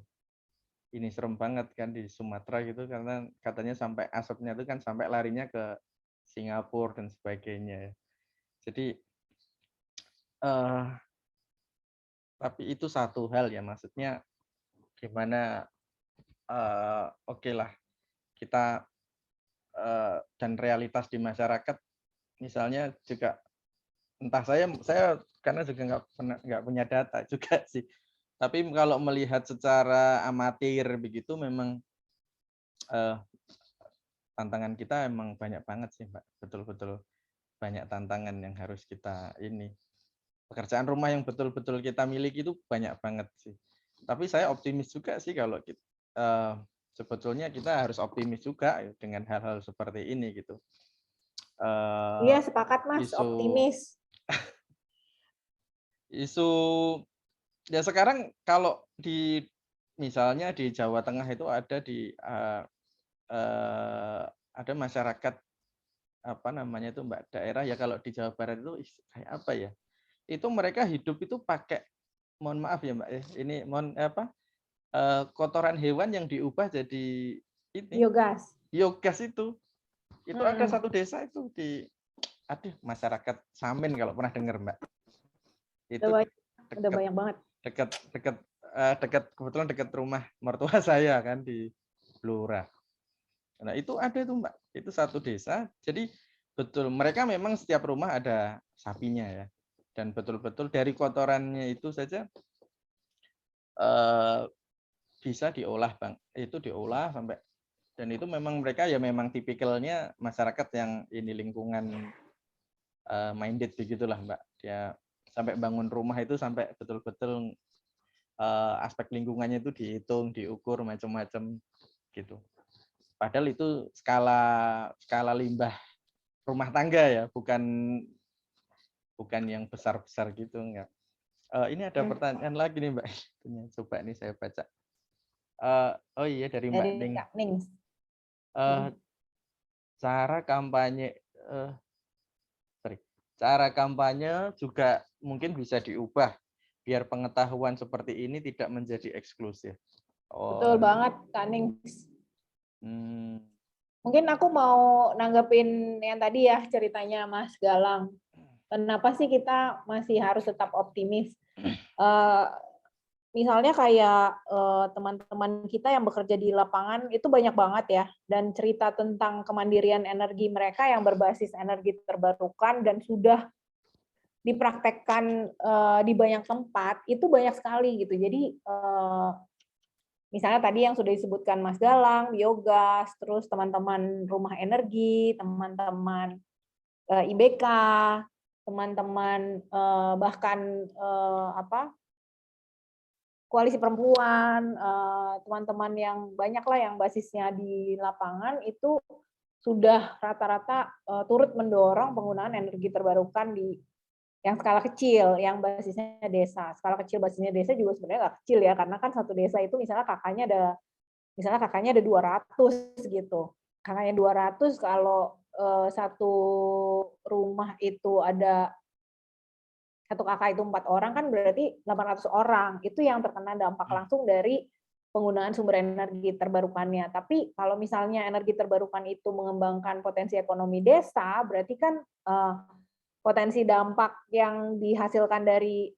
Ini serem banget kan di Sumatera gitu, karena katanya sampai asapnya itu kan sampai larinya ke Singapura dan sebagainya. Jadi tapi itu satu hal ya, maksudnya gimana oke lah kita dan realitas di masyarakat misalnya juga entah saya karena juga nggak punya data juga sih. Tapi kalau melihat secara amatir begitu memang tantangan kita emang banyak banget sih, Mbak. Betul-betul banyak tantangan yang harus kita ini. Pekerjaan rumah yang betul-betul kita miliki itu banyak banget sih. Tapi saya optimis juga sih kalau sebetulnya kita harus optimis juga dengan hal-hal seperti ini gitu. Iya, sepakat Mas, isu, optimis. Isu ya sekarang kalau misalnya di Jawa Tengah itu ada ada masyarakat apa namanya itu Mbak daerah ya, kalau di Jawa Barat itu kayak apa ya? Itu mereka hidup itu pakai, mohon maaf ya Mbak ya, ini kotoran hewan yang diubah jadi ini Biogas. biogas itu. Itu ada satu desa itu aduh, masyarakat Samin kalau pernah dengar Mbak. Itu Udah banyak banget. dekat kebetulan dekat rumah mertua saya kan di Blora. Nah, itu ada tuh Mbak. Itu satu desa. Jadi betul mereka memang setiap rumah ada sapinya ya. Dan betul-betul dari kotorannya itu saja bisa diolah Bang. Itu diolah sampai, dan itu memang mereka ya memang tipikalnya masyarakat yang ini lingkungan minded begitulah Mbak. Dia sampai bangun rumah itu sampai betul-betul aspek lingkungannya itu dihitung, diukur macam-macam gitu. Padahal itu skala limbah rumah tangga ya, bukan yang besar-besar gitu enggak. Ini ada pertanyaan lagi nih Mbak. Coba nih saya baca. Oh iya dari Mbak Ning. Kak Ning. Cara kampanye cara kampanye juga mungkin bisa diubah biar pengetahuan seperti ini tidak menjadi eksklusif. Betul banget, Kak Ning. Hmm. Mungkin aku mau nanggepin yang tadi ya ceritanya Mas Galang. Kenapa sih kita masih harus tetap optimis? Misalnya kayak teman-teman kita yang bekerja di lapangan itu banyak banget ya, dan cerita tentang kemandirian energi mereka yang berbasis energi terbarukan dan sudah dipraktekkan di banyak tempat itu banyak sekali gitu. Jadi misalnya tadi yang sudah disebutkan Mas Galang, biogas, terus teman-teman rumah energi, teman-teman IBK, teman-teman bahkan koalisi perempuan, teman-teman yang banyak lah yang basisnya di lapangan itu sudah rata-rata turut mendorong penggunaan energi terbarukan di yang skala kecil, yang basisnya desa. Skala kecil basisnya desa juga sebenarnya nggak kecil ya, karena kan satu desa itu misalnya kakaknya ada 200 gitu. Kakaknya 200 kalau satu rumah itu ada satu kakak itu 4 orang kan berarti 800 orang. Itu yang terkena dampak langsung dari penggunaan sumber energi terbarukannya. Tapi kalau misalnya energi terbarukan itu mengembangkan potensi ekonomi desa, berarti kan potensi dampak yang dihasilkan dari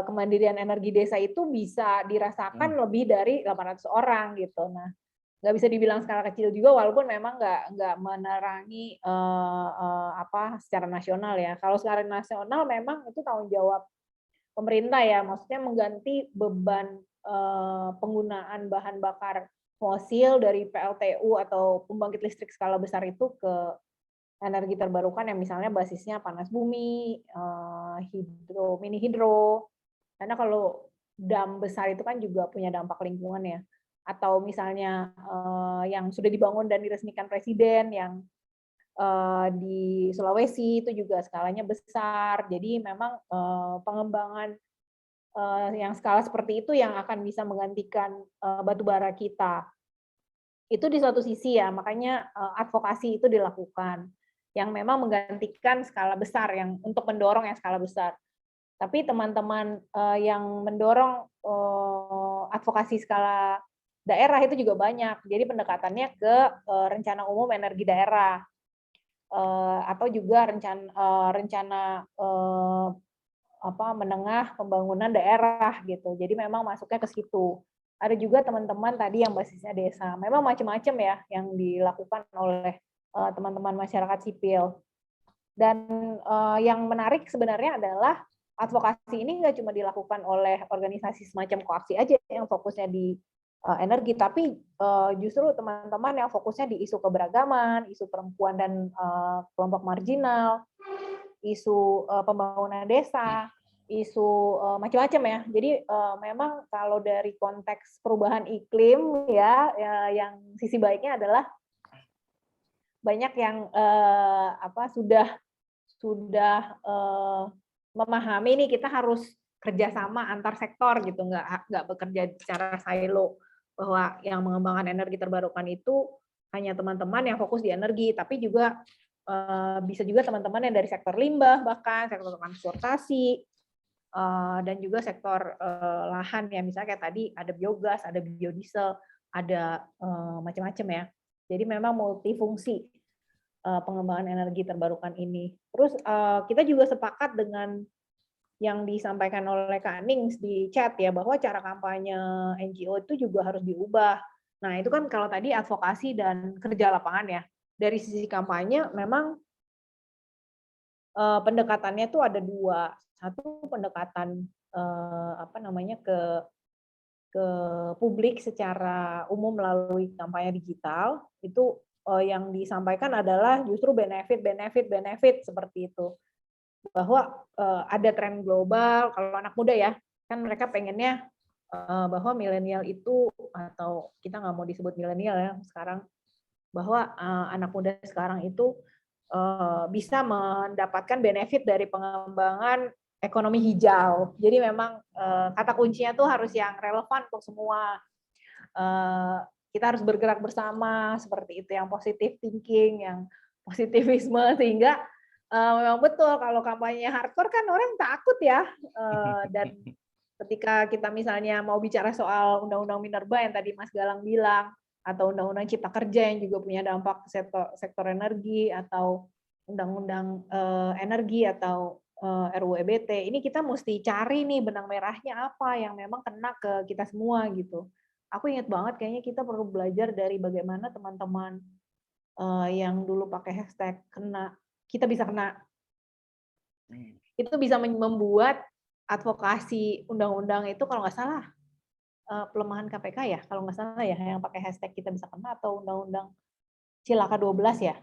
kemandirian energi desa itu bisa dirasakan lebih dari 800 orang gitu. Nah, nggak bisa dibilang skala kecil juga, walaupun memang nggak menerangi secara nasional ya. Kalau secara nasional memang itu tanggung jawab pemerintah ya, maksudnya mengganti beban penggunaan bahan bakar fosil dari PLTU atau pembangkit listrik skala besar itu ke energi terbarukan yang misalnya basisnya panas bumi, mini hidro. Karena kalau dam besar itu kan juga punya dampak lingkungan ya. Atau misalnya yang sudah dibangun dan diresmikan presiden yang di Sulawesi itu juga skalanya besar. Jadi memang pengembangan yang skala seperti itu yang akan bisa menggantikan batu bara kita. Itu di satu sisi ya, makanya advokasi itu dilakukan yang memang menggantikan skala besar yang untuk mendorong yang skala besar. Tapi teman-teman yang mendorong advokasi skala daerah itu juga banyak. Jadi pendekatannya ke rencana umum energi daerah atau juga rencana menengah pembangunan daerah gitu. Jadi memang masuknya ke situ. Ada juga teman-teman tadi yang basisnya desa. Memang macam-macam ya yang dilakukan oleh teman-teman masyarakat sipil. Dan yang menarik sebenarnya adalah advokasi ini nggak cuma dilakukan oleh organisasi semacam koaksi aja yang fokusnya di energi, tapi justru teman-teman yang fokusnya di isu keberagaman, isu perempuan dan kelompok marginal, isu pembangunan desa, isu macam-macam ya. Jadi memang kalau dari konteks perubahan iklim ya yang sisi baiknya adalah banyak yang sudah memahami nih kita harus kerjasama antar sektor gitu, nggak bekerja secara silo, bahwa yang mengembangkan energi terbarukan itu hanya teman-teman yang fokus di energi, tapi juga bisa juga teman-teman yang dari sektor limbah, bahkan sektor transportasi, dan juga sektor lahan ya, misalnya kayak tadi ada biogas, ada biodiesel, ada macam-macam ya. Jadi memang multifungsi pengembangan energi terbarukan ini. Terus kita juga sepakat dengan yang disampaikan oleh Kak Nings di chat ya, bahwa cara kampanye NGO itu juga harus diubah. Nah itu kan kalau tadi advokasi dan kerja lapangan ya. Dari sisi kampanye memang pendekatannya tuh ada dua. Satu pendekatan ke publik secara umum melalui kampanye digital, itu yang disampaikan adalah justru benefit seperti itu. Bahwa ada tren global, kalau anak muda ya, kan mereka pengennya bahwa milenial itu, atau kita nggak mau disebut milenial ya sekarang, bahwa anak muda sekarang itu bisa mendapatkan benefit dari pengembangan ekonomi hijau. Jadi memang kata kuncinya tuh harus yang relevan untuk semua. Kita harus bergerak bersama seperti itu, yang positive thinking, yang positivisme, sehingga memang betul kalau kampanye hardcore kan orang takut ya. Dan ketika kita misalnya mau bicara soal undang-undang Minerba yang tadi Mas Galang bilang, atau undang-undang Cipta Kerja yang juga punya dampak ke sektor energi, atau undang-undang energi, atau RUU EBT, ini kita mesti cari nih benang merahnya apa yang memang kena ke kita semua gitu. Aku ingat banget kayaknya kita perlu belajar dari bagaimana teman-teman yang dulu pakai hashtag kena, kita bisa kena. Itu bisa membuat advokasi undang-undang itu, kalau nggak salah pelemahan KPK ya, kalau nggak salah ya, yang pakai hashtag kita bisa kena, atau undang-undang Cilaka 12 ya.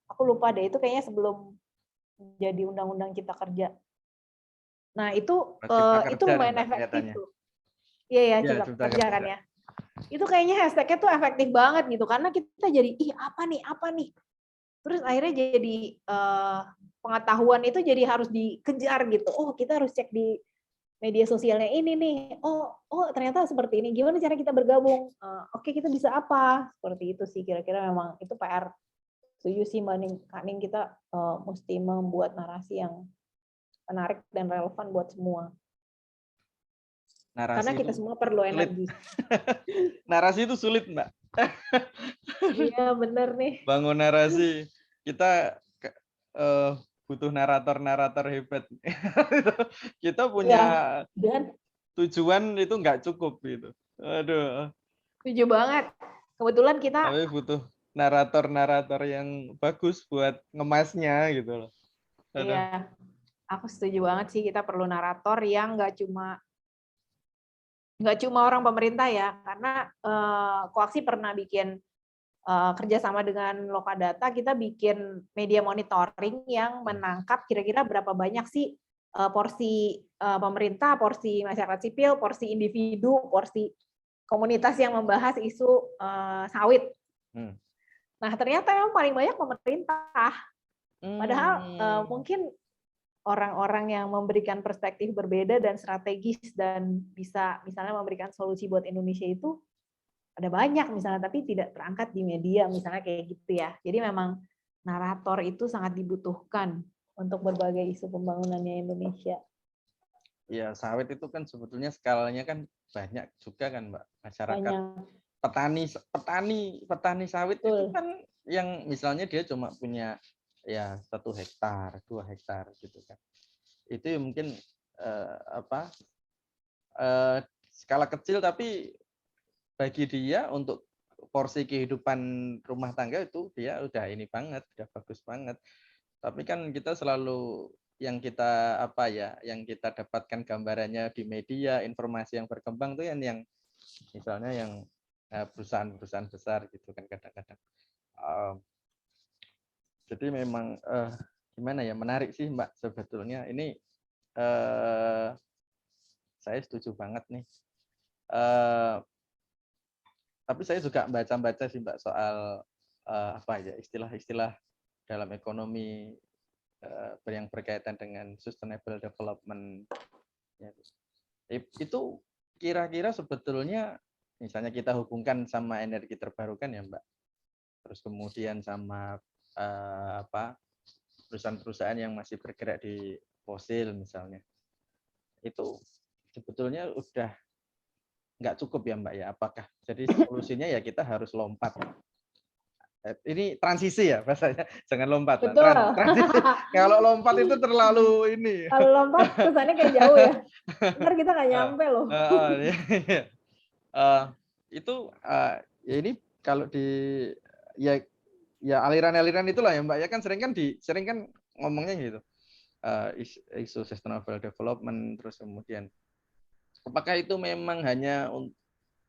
Aku lupa deh, itu kayaknya sebelum jadi undang-undang Cipta Kerja. Nah, itu lumayan efektif tuh. Iya ya, Cipta Kerja kan ya. Itu kayaknya hashtagnya tuh efektif banget gitu, karena kita jadi apa nih. Terus akhirnya jadi pengetahuan itu jadi harus dikejar gitu. Oh, kita harus cek di media sosialnya ini nih. Oh ternyata seperti ini. Gimana cara kita bergabung? Oke, kita bisa apa? Seperti itu sih kira-kira, memang itu PR. Setuju sih Mbak Ning, kita mesti membuat narasi yang menarik dan relevan buat semua. Narasi karena kita semua perlu energi. Narasi itu sulit, Mbak. Iya, bener nih. Bangun narasi. Kita butuh narator hebat. Kita punya dan tujuan itu nggak cukup gitu. Aduh. Setuju banget. Kebetulan kita. Tapi butuh narator yang bagus buat ngemasnya gitu loh. Iya, aku setuju banget sih, kita perlu narator yang nggak cuma orang pemerintah ya, karena Koaksi pernah bikin kerjasama dengan Lokadata, kita bikin media monitoring yang menangkap kira-kira berapa banyak sih porsi pemerintah, porsi masyarakat sipil, porsi individu, porsi komunitas yang membahas isu sawit. Nah, ternyata yang paling banyak pemerintah. Padahal mungkin orang-orang yang memberikan perspektif berbeda dan strategis dan bisa misalnya memberikan solusi buat Indonesia itu ada banyak misalnya, tapi tidak terangkat di media misalnya kayak gitu ya. Jadi memang narator itu sangat dibutuhkan untuk berbagai isu pembangunannya Indonesia. Ya, sawit itu kan sebetulnya skalanya kan banyak juga kan, Mbak. Masyarakat banyak. petani sawit itu kan yang misalnya dia cuma punya ya 1 hektar, 2 hektar gitu kan. Itu ya mungkin skala kecil, tapi bagi dia untuk porsi kehidupan rumah tangga itu dia udah ini banget, udah bagus banget. Tapi kan kita selalu yang kita yang kita dapatkan gambarannya di media, informasi yang berkembang tuh yang misalnya yang perusahaan-perusahaan besar gitu kan kadang-kadang. Jadi memang gimana ya, menarik sih Mbak sebetulnya ini. Saya setuju banget nih. Tapi saya juga baca-baca sih Mbak soal istilah-istilah dalam ekonomi yang berkaitan dengan sustainable development. Ya, itu kira-kira sebetulnya misalnya kita hubungkan sama energi terbarukan ya Mbak, terus kemudian sama perusahaan-perusahaan yang masih bergerak di fosil misalnya, itu sebetulnya udah nggak cukup ya Mbak ya? Apakah jadi solusinya ya kita harus lompat? Ini transisi ya bahasanya, jangan lompat. Betul. Transisi. Kalau lompat itu terlalu ini. Kalau lompat kesannya kayak jauh ya. Ntar kita nggak nyampe loh. Itu ya ini kalau di ya aliran-aliran itulah ya Mbak ya, kan sering kan ngomongnya gitu. Isu sustainable development, terus kemudian apakah itu memang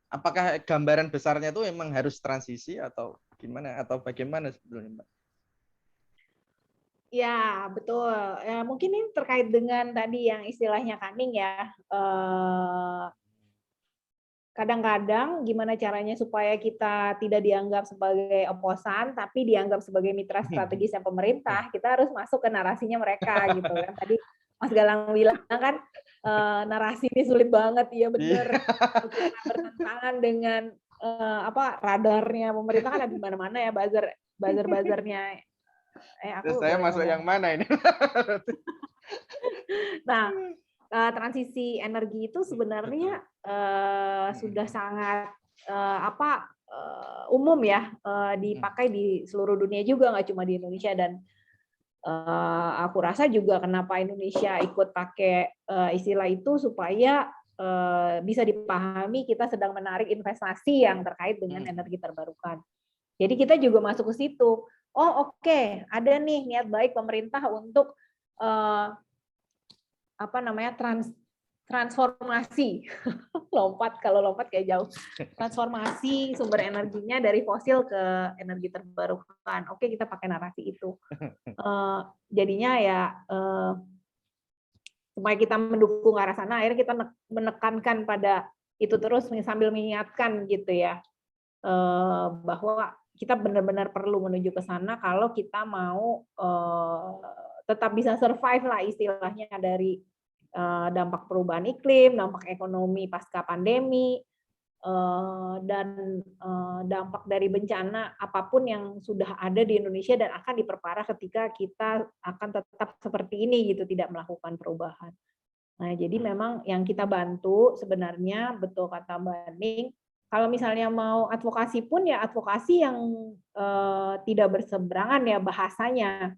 apakah gambaran besarnya itu memang harus transisi atau gimana, atau bagaimana sebetulnya Mbak? Ya, betul. Ya, mungkin ini terkait dengan tadi yang istilahnya cunning ya. Kadang-kadang gimana caranya supaya kita tidak dianggap sebagai oposan, tapi dianggap sebagai mitra strategisnya pemerintah, kita harus masuk ke narasinya mereka gitu kan. Tadi Mas Galang bilang kan narasi ini sulit banget, iya benar. Bertentangan dengan radarnya pemerintah kan ada di mana-mana ya, buzzer-buzzernya. Saya masuk yang mana ini? Nah, transisi energi itu sebenarnya sudah sangat umum ya, dipakai di seluruh dunia juga, nggak cuma di Indonesia. Dan aku rasa juga kenapa Indonesia ikut pakai istilah itu supaya bisa dipahami kita sedang menarik investasi yang terkait dengan energi terbarukan. Jadi kita juga masuk ke situ. Oh oke, ada nih niat baik pemerintah untuk transformasi. Kalau lompat kayak jauh. Transformasi sumber energinya dari fosil ke energi terbarukan. Oke, kita pakai narasi itu. Jadinya ya supaya kita mendukung ke arah sana, akhirnya kita menekankan pada itu terus sambil mengingatkan gitu ya, bahwa kita benar-benar perlu menuju ke sana kalau kita mau tetap bisa survive lah istilahnya dari dampak perubahan iklim, dampak ekonomi pasca pandemi, dan dampak dari bencana apapun yang sudah ada di Indonesia dan akan diperparah ketika kita akan tetap seperti ini gitu, tidak melakukan perubahan. Nah, jadi memang yang kita bantu sebenarnya, betul kata Mbak Ning, kalau misalnya mau advokasi pun ya advokasi yang tidak berseberangan ya bahasanya,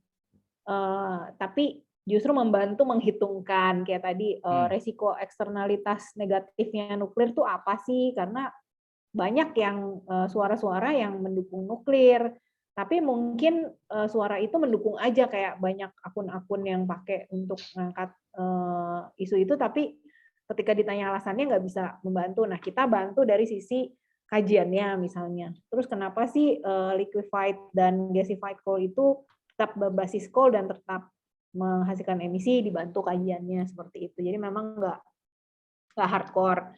tapi justru membantu menghitungkan kayak tadi resiko eksternalitas negatifnya nuklir itu apa sih, karena banyak yang suara-suara yang mendukung nuklir, tapi mungkin suara itu mendukung aja, kayak banyak akun-akun yang pakai untuk mengangkat isu itu, tapi ketika ditanya alasannya nggak bisa membantu. Nah, kita bantu dari sisi kajiannya misalnya. Terus kenapa sih liquefied dan gasified coal itu tetap berbasis coal dan tetap menghasilkan emisi, dibantu kajiannya seperti itu. Jadi memang nggak hardcore.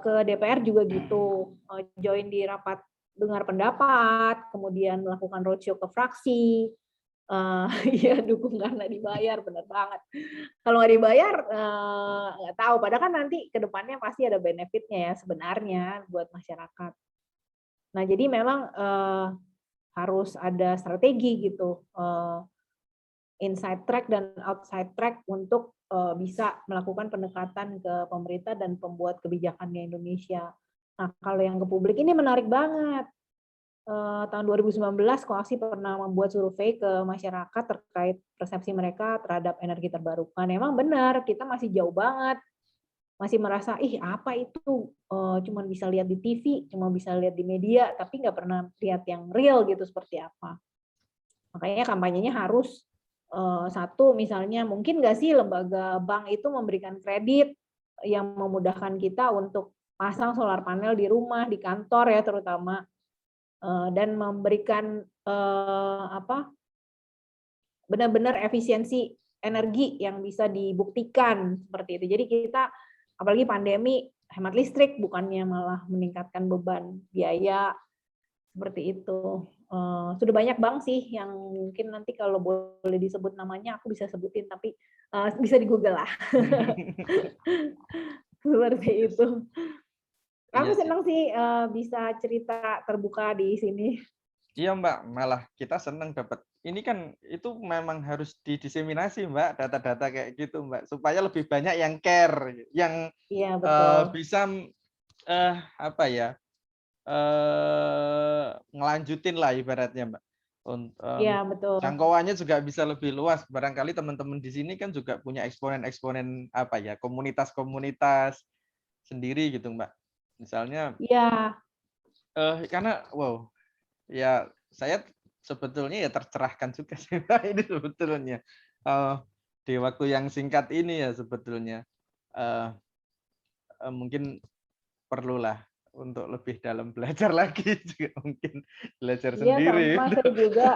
Ke DPR juga gitu, join di rapat dengar pendapat, kemudian melakukan roadshow ke fraksi. Ya dukung karena dibayar, benar banget. Kalau nggak dibayar nggak tahu. Padahal kan nanti ke depannya pasti ada benefitnya ya sebenarnya buat masyarakat. Nah jadi memang harus ada strategi gitu, inside track dan outside track untuk bisa melakukan pendekatan ke pemerintah dan pembuat kebijakannya Indonesia. Nah kalau yang ke publik ini menarik banget. Tahun 2019 Koalisi pernah membuat survei ke masyarakat terkait persepsi mereka terhadap energi terbarukan. Memang benar, kita masih jauh banget. Masih merasa, apa itu? Cuma bisa lihat di TV, cuma bisa lihat di media, tapi nggak pernah lihat yang real gitu seperti apa. Makanya kampanyenya harus satu, misalnya mungkin nggak sih lembaga bank itu memberikan kredit yang memudahkan kita untuk pasang solar panel di rumah, di kantor ya terutama, dan memberikan benar-benar efisiensi energi yang bisa dibuktikan seperti itu. Jadi kita apalagi pandemi hemat listrik, bukannya malah meningkatkan beban biaya seperti itu. sudah banyak bank sih yang mungkin nanti kalau boleh disebut namanya aku bisa sebutin, tapi bisa di Google lah. Seperti itu. Aku Iya sih. senang sih bisa cerita terbuka di sini. Iya Mbak, malah kita senang dapat. Ini kan itu memang harus didiseminasi Mbak, data-data kayak gitu Mbak, supaya lebih banyak yang care, yang Iya, betul. bisa apa ya, ngelanjutin lah ibaratnya Mbak. Iya, betul. Jangkauannya juga bisa lebih luas. Barangkali teman-teman di sini kan juga punya eksponen-eksponen apa ya, komunitas-komunitas sendiri gitu Mbak. Misalnya Iya, karena wow, ya saya sebetulnya ya tercerahkan juga sih Mbak, ini sebetulnya. Di waktu yang singkat ini ya sebetulnya mungkin perlulah untuk lebih dalam belajar lagi juga mungkin belajar iya sendiri. sama saya juga.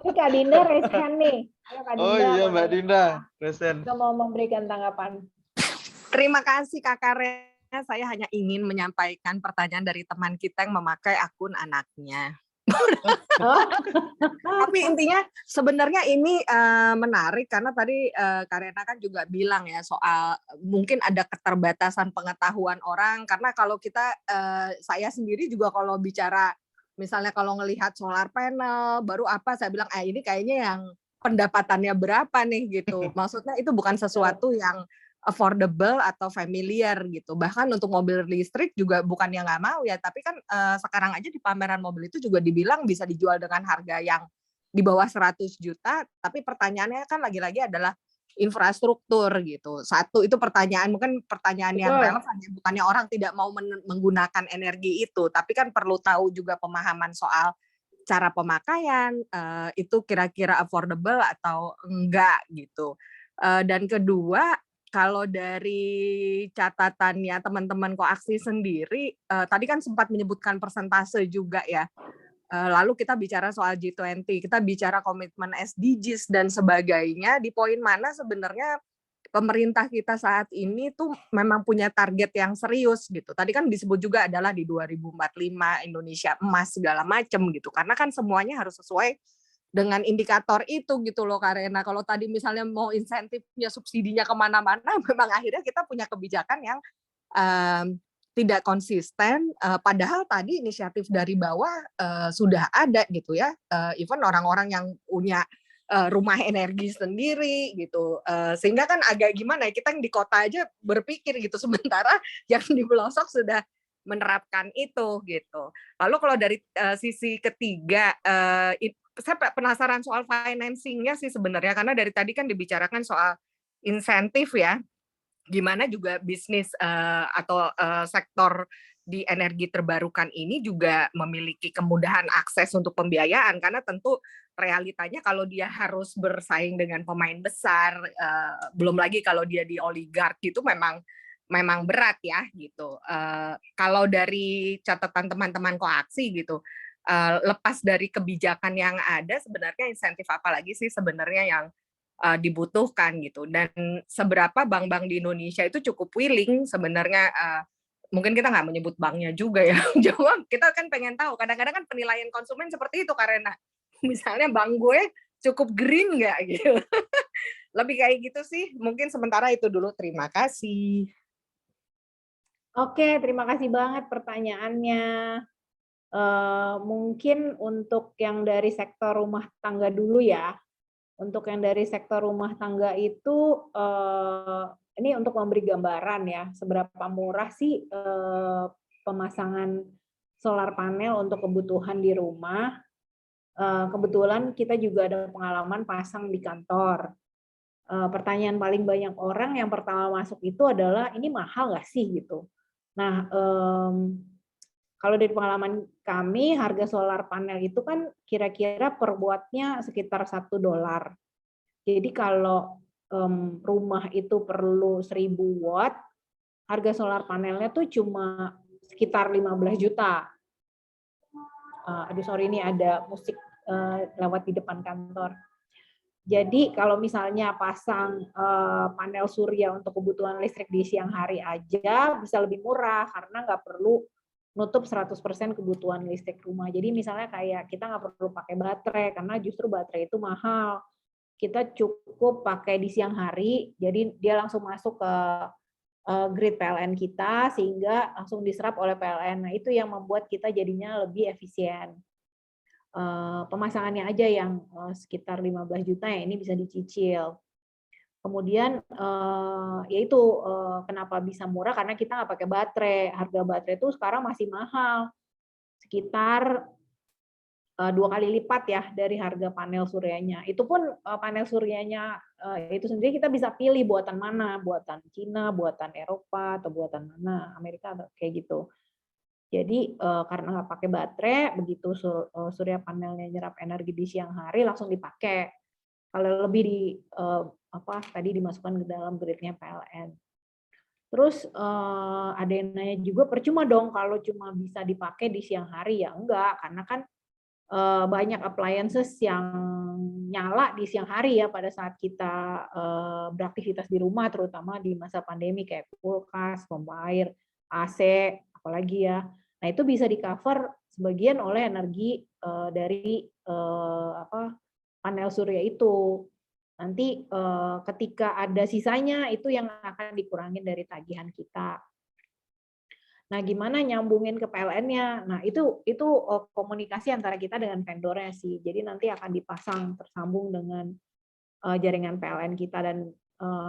Ini Kak Dinda raise hand nih. Ayo Kak Oh Dinda iya mau Mbak nanya Dinda, apa? present. Kita mau memberikan tanggapan. Terima kasih Kak Karen. Saya hanya ingin menyampaikan pertanyaan dari teman kita yang memakai akun anaknya. Tapi intinya sebenarnya ini menarik karena tadi Karena kan juga bilang ya soal mungkin ada keterbatasan pengetahuan orang, karena kalau kita saya sendiri juga kalau bicara misalnya kalau ngelihat solar panel baru apa saya bilang ini kayaknya yang pendapatannya berapa nih gitu. Maksudnya itu bukan sesuatu yang affordable atau familiar gitu. Bahkan untuk mobil listrik juga bukan yang nggak mau ya, tapi kan sekarang aja di pameran mobil itu juga dibilang bisa dijual dengan harga yang di bawah 100 juta, tapi pertanyaannya kan lagi-lagi adalah infrastruktur gitu. Satu itu pertanyaan, mungkin pertanyaan yang relevan ya, bukannya orang tidak mau menggunakan energi itu, tapi kan perlu tahu juga pemahaman soal cara pemakaian, itu kira-kira affordable atau enggak gitu. Dan kedua, kalau dari catatannya teman-teman koaksi sendiri, tadi kan sempat menyebutkan persentase juga ya. Lalu kita bicara soal G20, kita bicara komitmen SDGs dan sebagainya, di poin mana sebenarnya pemerintah kita saat ini tuh memang punya target yang serius gitu. Tadi kan disebut juga adalah di 2045 Indonesia emas segala macam gitu. Karena kan semuanya harus sesuai dengan indikator itu gitu loh Karena kalau tadi misalnya mau insentifnya subsidinya kemana-mana, memang akhirnya kita punya kebijakan yang tidak konsisten, padahal tadi inisiatif dari bawah sudah ada gitu ya, even orang-orang yang punya rumah energi sendiri gitu, sehingga kan agak gimana ya, kita yang di kota aja berpikir gitu, sementara yang di pelosok sudah menerapkan itu gitu. Lalu kalau dari sisi ketiga, saya penasaran soal financing-nya sih sebenarnya, karena dari tadi kan dibicarakan soal insentif ya, gimana juga bisnis atau sektor di energi terbarukan ini juga memiliki kemudahan akses untuk pembiayaan, karena tentu realitanya kalau dia harus bersaing dengan pemain besar, belum lagi kalau dia di oligark itu memang berat ya gitu. Kalau dari catatan teman-teman koaksi gitu, lepas dari kebijakan yang ada, sebenarnya insentif apa lagi sih sebenarnya yang dibutuhkan gitu, dan seberapa bank-bank di Indonesia itu cukup willing sebenarnya, mungkin kita nggak menyebut banknya juga ya, cuma kita kan pengen tahu, kadang-kadang kan penilaian konsumen seperti itu karena misalnya bank gue cukup green nggak gitu. Lebih kayak gitu sih, mungkin sementara itu dulu, terima kasih. Oke, terima kasih banget pertanyaannya. Mungkin untuk yang dari sektor rumah tangga dulu ya. Untuk yang dari sektor rumah tangga itu, ini untuk memberi gambaran ya, seberapa murah sih pemasangan solar panel untuk kebutuhan di rumah. Kebetulan kita juga ada pengalaman pasang di kantor. Pertanyaan paling banyak orang yang pertama masuk itu adalah, ini mahal nggak sih gitu. Nah, kalau dari pengalaman kami, harga solar panel itu kan kira-kira per wattnya sekitar $1. Jadi kalau rumah itu perlu 1000 watt, harga solar panelnya tuh cuma sekitar 15 juta. Aduh sorry, ini ada musik lewat di depan kantor. Jadi kalau misalnya pasang panel surya untuk kebutuhan listrik di siang hari aja bisa lebih murah karena nggak perlu nutup 100% kebutuhan listrik rumah. Jadi misalnya kayak kita nggak perlu pakai baterai karena justru baterai itu mahal. Kita cukup pakai di siang hari, jadi dia langsung masuk ke grid PLN kita sehingga langsung diserap oleh PLN. Nah, itu yang membuat kita jadinya lebih efisien. Pemasangannya aja yang sekitar 15 juta ya, ini bisa dicicil. Kemudian yaitu kenapa bisa murah karena kita nggak pakai baterai. Harga baterai itu sekarang masih mahal, sekitar 2 kali lipat ya dari harga panel suryanya. Itu pun panel suryanya itu sendiri kita bisa pilih buatan mana, buatan Cina, buatan Eropa, atau buatan mana, Amerika atau kayak gitu. Jadi karena nggak pakai baterai, begitu surya panelnya nyerap energi di siang hari langsung dipakai. Kalau lebih tadi dimasukkan ke dalam gridnya PLN. Terus ada yang nanya juga percuma dong kalau cuma bisa dipakai di siang hari, ya enggak, karena kan banyak appliances yang nyala di siang hari ya pada saat kita beraktivitas di rumah, terutama di masa pandemi kayak kulkas, pompa air, AC, apalagi ya. Nah itu bisa di-cover sebagian oleh energi dari panel surya itu. Nanti ketika ada sisanya itu yang akan dikurangin dari tagihan kita. Nah, gimana nyambungin ke PLN-nya? Nah, itu komunikasi antara kita dengan vendornya sih. Jadi nanti akan dipasang tersambung dengan jaringan PLN kita dan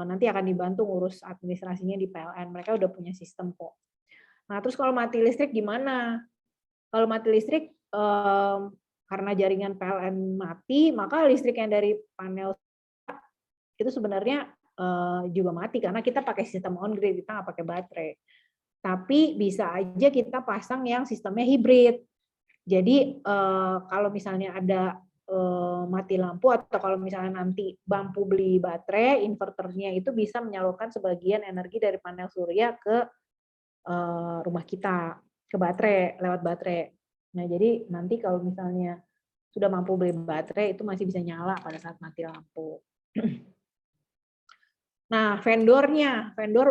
nanti akan dibantu ngurus administrasinya di PLN. Mereka udah punya sistem kok. Nah, terus kalau mati listrik gimana? Kalau mati listrik karena jaringan PLN mati, maka listrik yang dari panel itu sebenarnya juga mati karena kita pakai sistem on grid, kita nggak pakai baterai. Tapi bisa aja kita pasang yang sistemnya hibrid. Jadi kalau misalnya ada mati lampu atau kalau misalnya nanti mampu beli baterai, inverternya itu bisa menyalurkan sebagian energi dari panel surya ke rumah kita, ke baterai, lewat baterai. Nah, jadi nanti kalau misalnya sudah mampu beli baterai, itu masih bisa nyala pada saat mati lampu. Nah, vendor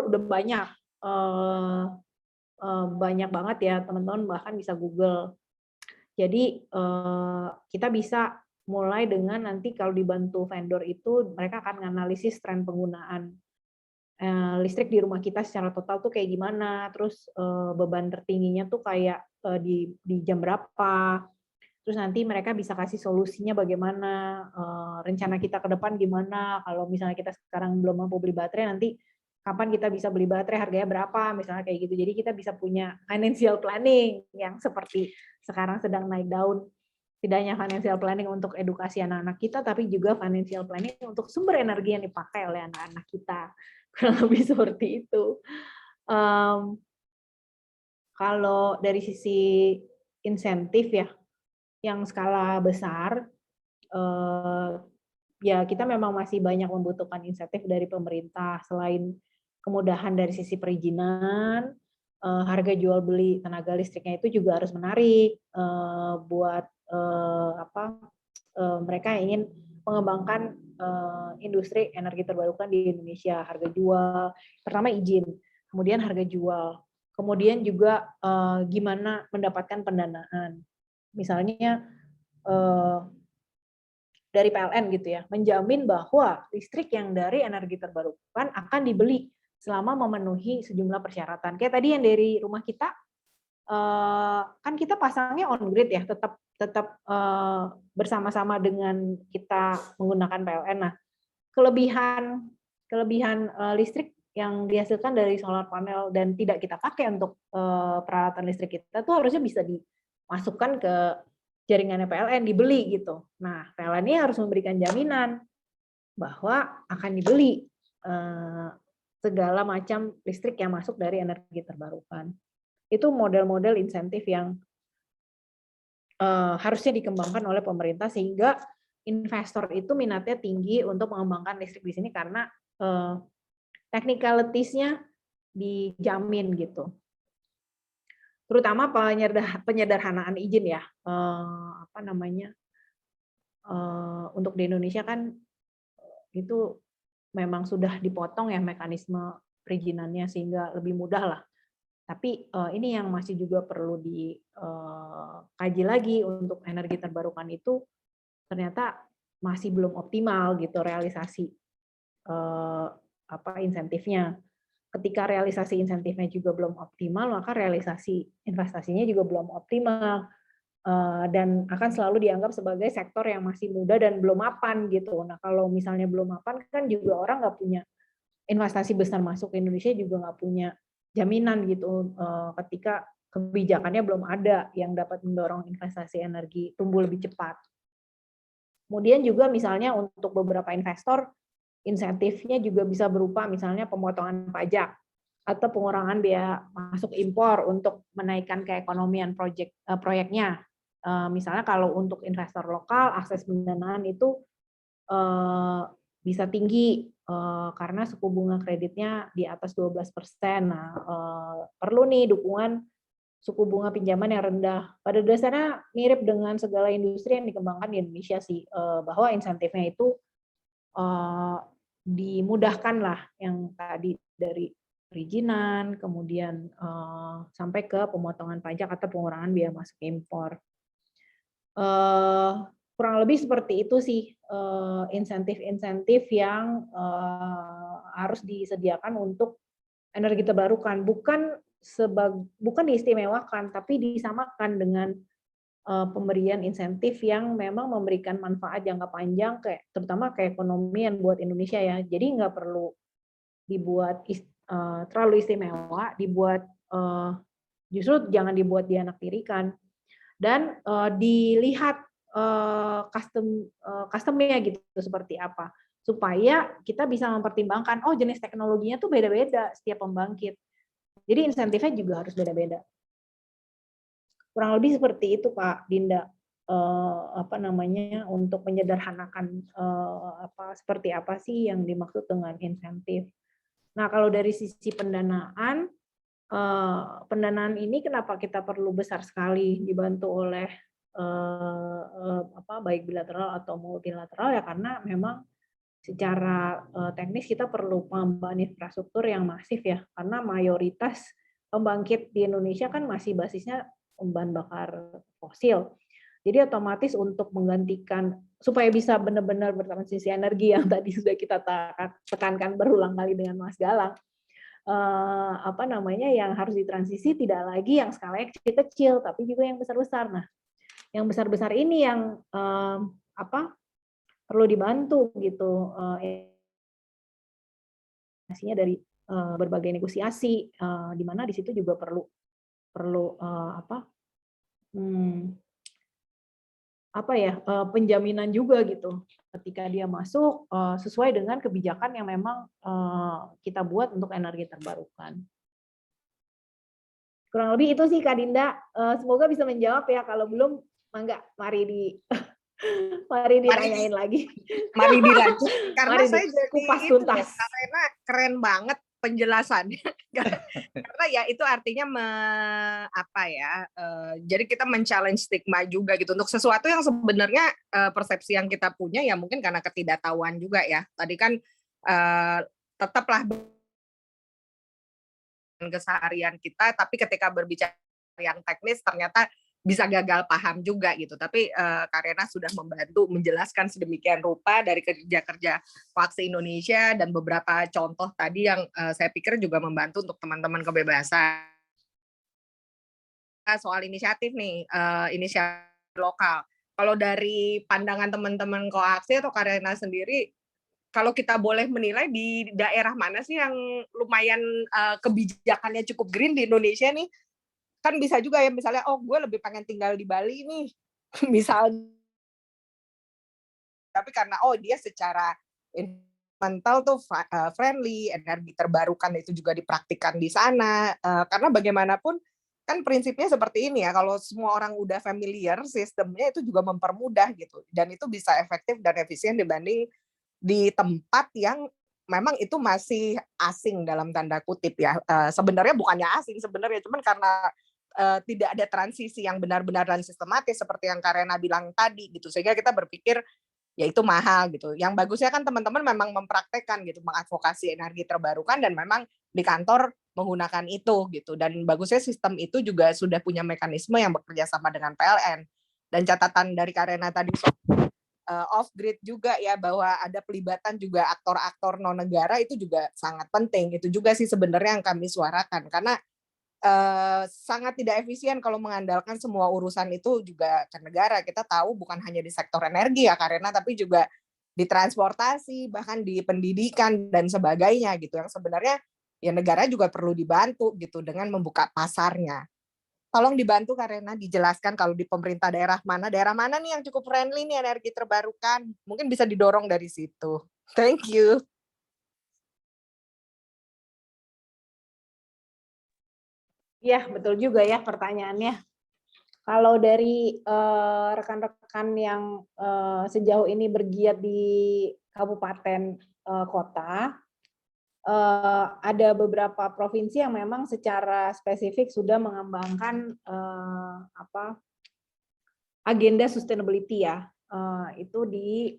udah banyak banget ya teman-teman, bahkan bisa Google. Jadi kita bisa mulai dengan nanti kalau dibantu vendor itu mereka akan menganalisis tren penggunaan listrik di rumah kita secara total tuh kayak gimana, terus beban tertingginya tuh kayak di jam berapa, terus nanti mereka bisa kasih solusinya bagaimana, rencana kita ke depan gimana, kalau misalnya kita sekarang belum mampu beli baterai, nanti kapan kita bisa beli baterai, harganya berapa, misalnya kayak gitu. Jadi kita bisa punya financial planning yang seperti sekarang sedang naik daun. Tidak hanya financial planning untuk edukasi anak-anak kita, tapi juga financial planning untuk sumber energi yang dipakai oleh anak-anak kita. Kurang lebih seperti itu. Kalau dari sisi insentif ya, yang skala besar, ya kita memang masih banyak membutuhkan insentif dari pemerintah. Selain kemudahan dari sisi perizinan, harga jual beli tenaga listriknya itu juga harus menarik buat mereka yang ingin mengembangkan industri energi terbarukan di Indonesia. Harga jual, pertama izin, kemudian harga jual, kemudian juga gimana mendapatkan pendanaan. Misalnya dari PLN gitu ya, menjamin bahwa listrik yang dari energi terbarukan akan dibeli selama memenuhi sejumlah persyaratan. Kayak tadi yang dari rumah kita, kan kita pasangnya on grid ya, tetap bersama-sama dengan kita menggunakan PLN. Nah, kelebihan listrik yang dihasilkan dari solar panel dan tidak kita pakai untuk peralatan listrik kita tuh harusnya bisa dimasukkan ke jaringannya PLN, dibeli gitu. Nah, PLN ini harus memberikan jaminan bahwa akan dibeli segala macam listrik yang masuk dari energi terbarukan. Itu model-model insentif yang harusnya dikembangkan oleh pemerintah sehingga investor itu minatnya tinggi untuk mengembangkan listrik di sini karena technicalities-nya dijamin gitu. Terutama penyederhanaan izin ya, untuk di Indonesia kan itu memang sudah dipotong ya mekanisme perizinannya sehingga lebih mudah lah Tapi ini yang masih juga perlu dikaji lagi untuk energi terbarukan itu ternyata masih belum optimal gitu realisasi insentifnya. Ketika realisasi insentifnya juga belum optimal, maka realisasi investasinya juga belum optimal dan akan selalu dianggap sebagai sektor yang masih muda dan belum mapan gitu. Nah kalau misalnya belum mapan kan juga orang nggak punya investasi besar masuk ke Indonesia juga nggak punya jaminan gitu ketika kebijakannya belum ada yang dapat mendorong investasi energi tumbuh lebih cepat. Kemudian juga misalnya untuk beberapa investor, insentifnya juga bisa berupa misalnya pemotongan pajak atau pengurangan biaya masuk impor untuk menaikkan keekonomian proyeknya. Misalnya kalau untuk investor lokal, akses pendanaan itu bisa tinggi karena suku bunga kreditnya di atas 12%. Nah, perlu nih dukungan suku bunga pinjaman yang rendah. Pada dasarnya mirip dengan segala industri yang dikembangkan di Indonesia sih, bahwa insentifnya itu dimudahkan lah yang tadi dari perizinan, kemudian sampai ke pemotongan pajak atau pengurangan biaya masuk impor. Kurang lebih seperti itu sih insentif-insentif yang harus disediakan untuk energi terbarukan, bukan diistimewakan, tapi disamakan dengan pemberian insentif yang memang memberikan manfaat jangka panjang, terutama keekonomian buat Indonesia ya. Jadi nggak perlu dibuat terlalu istimewa, justru jangan dibuat dianaktirikan dan dilihat custom-nya gitu seperti apa, supaya kita bisa mempertimbangkan jenis teknologinya tuh beda-beda setiap pembangkit. Jadi insentifnya juga harus beda-beda. Kurang lebih seperti itu Pak Dinda, untuk menyederhanakan seperti apa sih yang dimaksud dengan insentif. Nah kalau dari sisi pendanaan ini kenapa kita perlu besar sekali dibantu oleh baik bilateral atau multilateral ya, karena memang secara teknis kita perlu pengembangan infrastruktur yang masif ya, karena mayoritas pembangkit di Indonesia kan masih basisnya bahan bakar fosil. Jadi otomatis untuk menggantikan supaya bisa benar-benar bertransisi energi yang tadi sudah kita tekankan berulang kali dengan Mas Galang, yang harus ditransisi tidak lagi yang skalanya kecil-kecil, tapi juga yang besar-besar. Nah, yang besar-besar ini yang perlu dibantu gitu, dari berbagai negosiasi, di mana di situ juga perlu penjaminan juga gitu ketika dia masuk sesuai dengan kebijakan yang memang kita buat untuk energi terbarukan. Kurang lebih itu sih Kak Dinda. Semoga bisa menjawab ya. Kalau belum, mangga mari ditanyain lagi. Mari dilanjut karena saya jadi kupas tuntas. Karena keren banget penjelasannya. Karena ya itu artinya jadi kita men-challenge stigma juga gitu untuk sesuatu yang sebenarnya persepsi yang kita punya ya mungkin karena ketidaktahuan juga ya. Tadi kan tetaplah keseharian kita, tapi ketika berbicara yang teknis ternyata bisa gagal paham juga gitu. Tapi Kak Rena sudah membantu menjelaskan sedemikian rupa dari kerja-kerja Vaksi Indonesia dan beberapa contoh tadi yang saya pikir juga membantu untuk teman-teman kebebasan. Soal inisiatif nih, inisiatif lokal. Kalau dari pandangan teman-teman Koaksi atau Kak Rena sendiri, kalau kita boleh menilai di daerah mana sih yang lumayan kebijakannya cukup green di Indonesia nih? Kan bisa juga ya misalnya, gue lebih pengen tinggal di Bali nih, misalnya. Tapi karena dia secara environmental tuh friendly, energi terbarukan itu juga dipraktikkan di sana. Karena bagaimanapun kan prinsipnya seperti ini ya, kalau semua orang udah familiar sistemnya itu juga mempermudah gitu. Dan itu bisa efektif dan efisien dibanding di tempat yang memang itu masih asing dalam tanda kutip ya. Sebenarnya bukannya asing sebenarnya, cuman karena tidak ada transisi yang benar-benar dan sistematis seperti yang Kak Rena bilang tadi gitu, sehingga kita berpikir ya itu mahal gitu. Yang bagusnya kan teman-teman memang mempraktekkan gitu, mengadvokasi energi terbarukan dan memang di kantor menggunakan itu gitu. Dan bagusnya sistem itu juga sudah punya mekanisme yang bekerja sama dengan PLN. Dan catatan dari Karena tadi off grid juga ya, bahwa ada pelibatan juga aktor-aktor non negara, itu juga sangat penting. Itu juga sih sebenarnya yang kami suarakan, karena sangat tidak efisien kalau mengandalkan semua urusan itu juga ke negara. Kita tahu bukan hanya di sektor energi ya Karena, tapi juga di transportasi, bahkan di pendidikan dan sebagainya gitu, yang sebenarnya ya negara juga perlu dibantu gitu dengan membuka pasarnya. Tolong dibantu Karena dijelaskan kalau di pemerintah daerah mana nih yang cukup friendly nih energi terbarukan. Mungkin bisa didorong dari situ. Thank you. Ya, betul juga ya pertanyaannya. Kalau dari rekan-rekan yang sejauh ini bergiat di kabupaten kota, ada beberapa provinsi yang memang secara spesifik sudah mengembangkan agenda sustainability ya. Itu di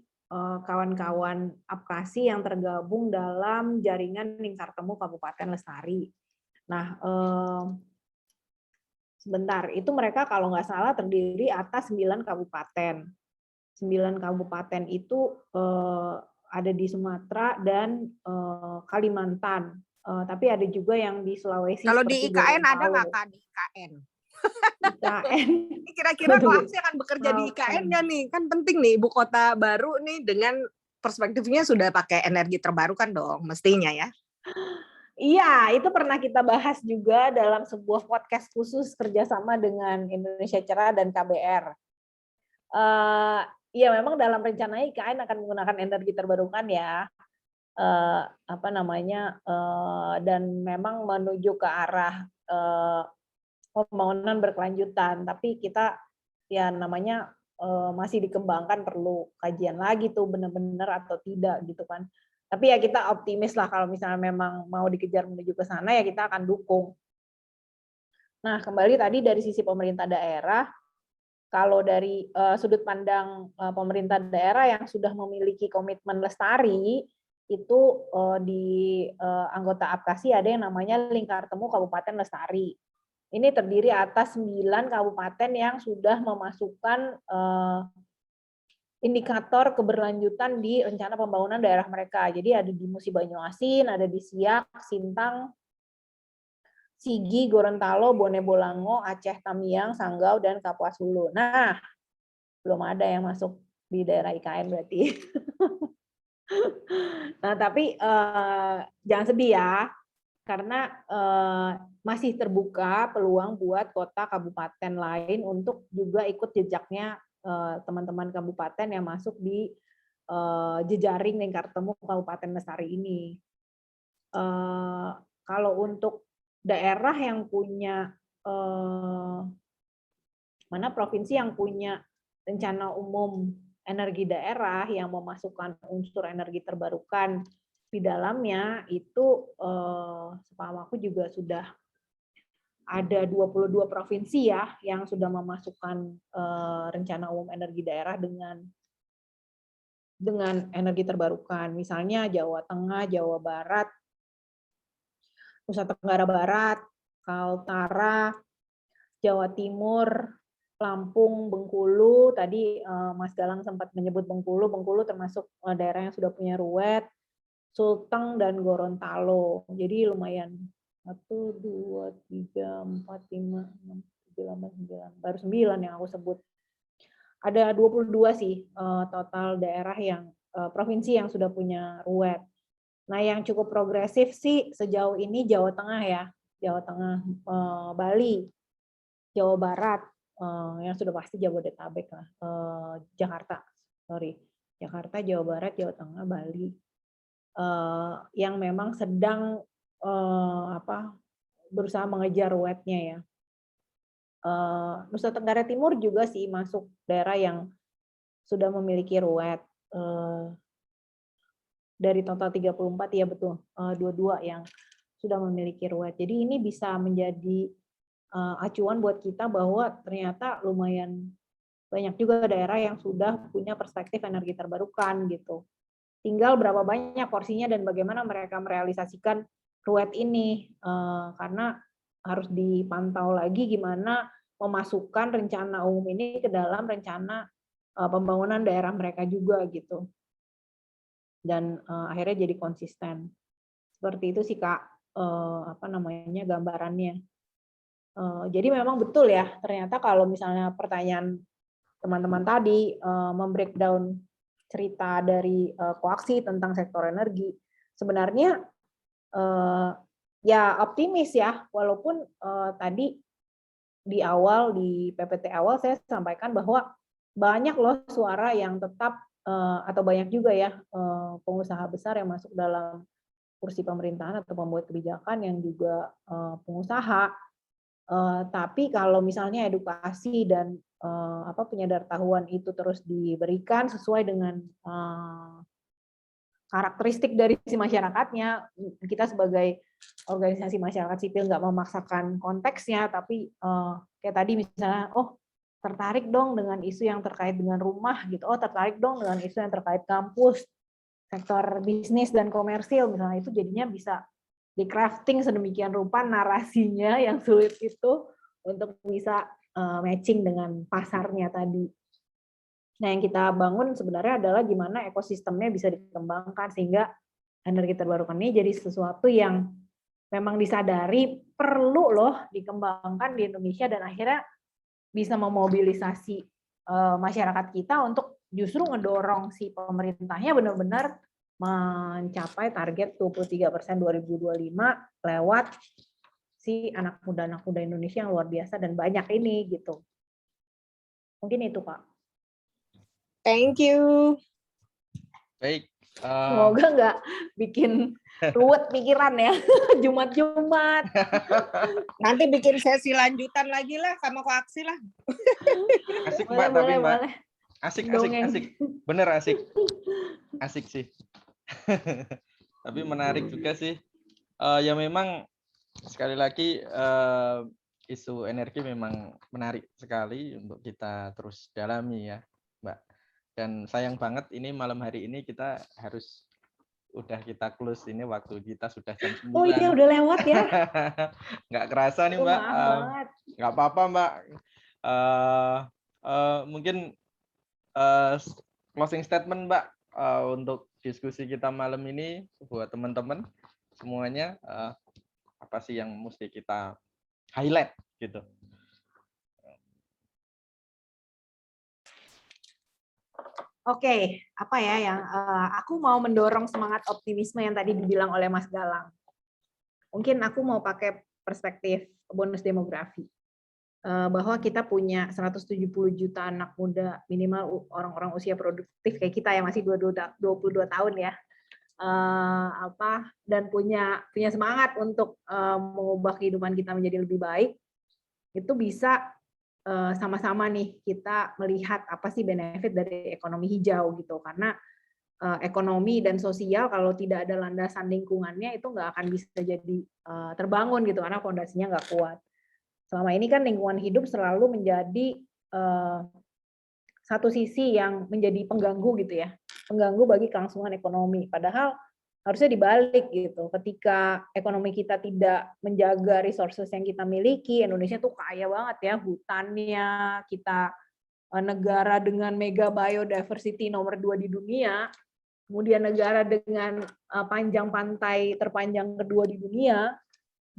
kawan-kawan Apkasi yang tergabung dalam jaringan Lingkar Temu Kabupaten Lestari. Nah, sebentar, itu mereka kalau nggak salah terdiri atas 9 kabupaten. 9 kabupaten itu ada di Sumatera dan Kalimantan. Tapi ada juga yang di Sulawesi. Kalau di IKN ada nggak Kak di IKN? IKN. Kira-kira Koaksi akan bekerja di IKN-nya nih, kan penting nih ibu kota baru nih dengan perspektifnya sudah pakai energi terbarukan dong mestinya ya. Iya, itu pernah kita bahas juga dalam sebuah podcast khusus kerjasama dengan Indonesia Cerah dan KBR. Iya, memang dalam rencananya IKN akan menggunakan energi terbarukan ya, dan memang menuju ke arah pembangunan berkelanjutan. Tapi kita ya namanya masih dikembangkan, perlu kajian lagi tuh benar-benar atau tidak gitu kan. Tapi ya kita optimis lah kalau misalnya memang mau dikejar menuju ke sana ya kita akan dukung. Nah, kembali tadi dari sisi pemerintah daerah, kalau dari sudut pandang pemerintah daerah yang sudah memiliki komitmen lestari, itu di anggota Apkasi ada yang namanya Lingkar Temu Kabupaten Lestari. Ini terdiri atas 9 kabupaten yang sudah memasukkan indikator keberlanjutan di rencana pembangunan daerah mereka. Jadi ada di Musi Banyuasin, ada di Siak, Sintang, Sigi, Gorontalo, Bone Bolango, Aceh Tamiang, Sanggau, dan Kapuas Hulu. Nah, belum ada yang masuk di daerah IKN berarti. Nah, tapi jangan sedih ya, karena masih terbuka peluang buat kota kabupaten lain untuk juga ikut jejaknya teman-teman kabupaten yang masuk di jejaring Lingkar Temu Kabupaten Lestari ini. Kalau untuk daerah yang punya provinsi yang punya rencana umum energi daerah yang memasukkan unsur energi terbarukan di dalamnya, itu sepaham aku juga sudah ada 22 provinsi ya yang sudah memasukkan rencana umum energi daerah dengan energi terbarukan. Misalnya Jawa Tengah, Jawa Barat, Nusa Tenggara Barat, Kaltara, Jawa Timur, Lampung, Bengkulu. Tadi Mas Galang sempat menyebut Bengkulu. Bengkulu termasuk daerah yang sudah punya ruwet, Sulteng dan Gorontalo. Jadi lumayan 1, 2, 3, 4, 5, 6, 7, 8, 9. Baru 9 yang aku sebut. Ada 22 sih total daerah yang provinsi yang sudah punya ruwet. Nah, yang cukup progresif sih sejauh ini Jawa Tengah ya. Jawa Tengah, Bali, Jawa Barat, yang sudah pasti Jabodetabek lah. Jakarta, Jawa Barat, Jawa Tengah, Bali. Yang memang sedang berusaha mengejar ruwetnya ya. Nusa Tenggara Timur juga sih masuk daerah yang sudah memiliki ruwet. Dari total 34 ya betul, 22 yang sudah memiliki ruwet. Jadi ini bisa menjadi acuan buat kita bahwa ternyata lumayan banyak juga daerah yang sudah punya perspektif energi terbarukan gitu. Tinggal berapa banyak porsinya dan bagaimana mereka merealisasikan RUET ini, karena harus dipantau lagi gimana memasukkan rencana umum ini ke dalam rencana pembangunan daerah mereka juga gitu. Dan akhirnya jadi konsisten. Seperti itu sih Kak, gambarannya. Jadi memang betul ya, ternyata kalau misalnya pertanyaan teman-teman tadi membreakdown cerita dari koaksi tentang sektor energi, sebenarnya ya optimis ya, walaupun tadi di awal, di PPT awal saya sampaikan bahwa banyak loh suara yang tetap atau banyak juga ya pengusaha besar yang masuk dalam kursi pemerintahan atau pembuat kebijakan yang juga pengusaha. Tapi kalau misalnya edukasi dan penyadartahuan itu terus diberikan sesuai dengan karakteristik dari si masyarakatnya, kita sebagai organisasi masyarakat sipil nggak memaksakan konteksnya, tapi kayak tadi misalnya, oh tertarik dong dengan isu yang terkait dengan rumah gitu, oh tertarik dong dengan isu yang terkait kampus, sektor bisnis dan komersil misalnya, itu jadinya bisa di crafting sedemikian rupa narasinya yang sulit itu untuk bisa matching dengan pasarnya tadi. Nah, yang kita bangun sebenarnya adalah gimana ekosistemnya bisa dikembangkan sehingga energi terbarukan ini jadi sesuatu yang memang disadari perlu loh dikembangkan di Indonesia dan akhirnya bisa memobilisasi masyarakat kita untuk justru ngedorong si pemerintahnya benar-benar mencapai target 23% 2025 lewat si anak muda Indonesia yang luar biasa dan banyak ini gitu. Mungkin itu Pak. Thank you. Baik. Semoga nggak bikin ruwet pikiran ya Jumat-Jumat. Nanti bikin sesi lanjutan lagi lah sama koaksi lah. Asik Boleh, Mbak, tapi Mbak. boleh. Asik. Dongeng. Bener asik. Asik sih. Tapi menarik juga sih. Ya memang sekali lagi isu energi memang menarik sekali untuk kita terus dalami ya, Mbak. Dan sayang banget ini malam hari ini kita harus kita close ini, waktu kita sudah jam 9. Oh iya udah lewat ya. Nggak kerasa nih Mbak. Maaf banget. Nggak apa-apa Mbak. Mungkin closing statement Mbak untuk diskusi kita malam ini buat teman-teman semuanya, apa sih yang mesti kita highlight gitu. Oke, apa ya yang aku mau mendorong semangat optimisme yang tadi dibilang oleh Mas Galang. Mungkin aku mau pakai perspektif bonus demografi. Bahwa kita punya 170 juta anak muda, minimal orang-orang usia produktif kayak kita yang masih 22 tahun ya. Dan punya semangat untuk mengubah kehidupan kita menjadi lebih baik, itu bisa sama-sama nih kita melihat apa sih benefit dari ekonomi hijau gitu, karena ekonomi dan sosial kalau tidak ada landasan lingkungannya itu nggak akan bisa jadi terbangun gitu karena fondasinya nggak kuat. Selama ini kan lingkungan hidup selalu menjadi satu sisi yang menjadi pengganggu gitu ya, pengganggu bagi kelangsungan ekonomi. Padahal harusnya dibalik gitu. Ketika ekonomi kita tidak menjaga resources yang kita miliki, Indonesia tuh kaya banget ya hutannya, kita negara dengan mega biodiversity nomor 2 di dunia, kemudian negara dengan panjang pantai terpanjang kedua di dunia,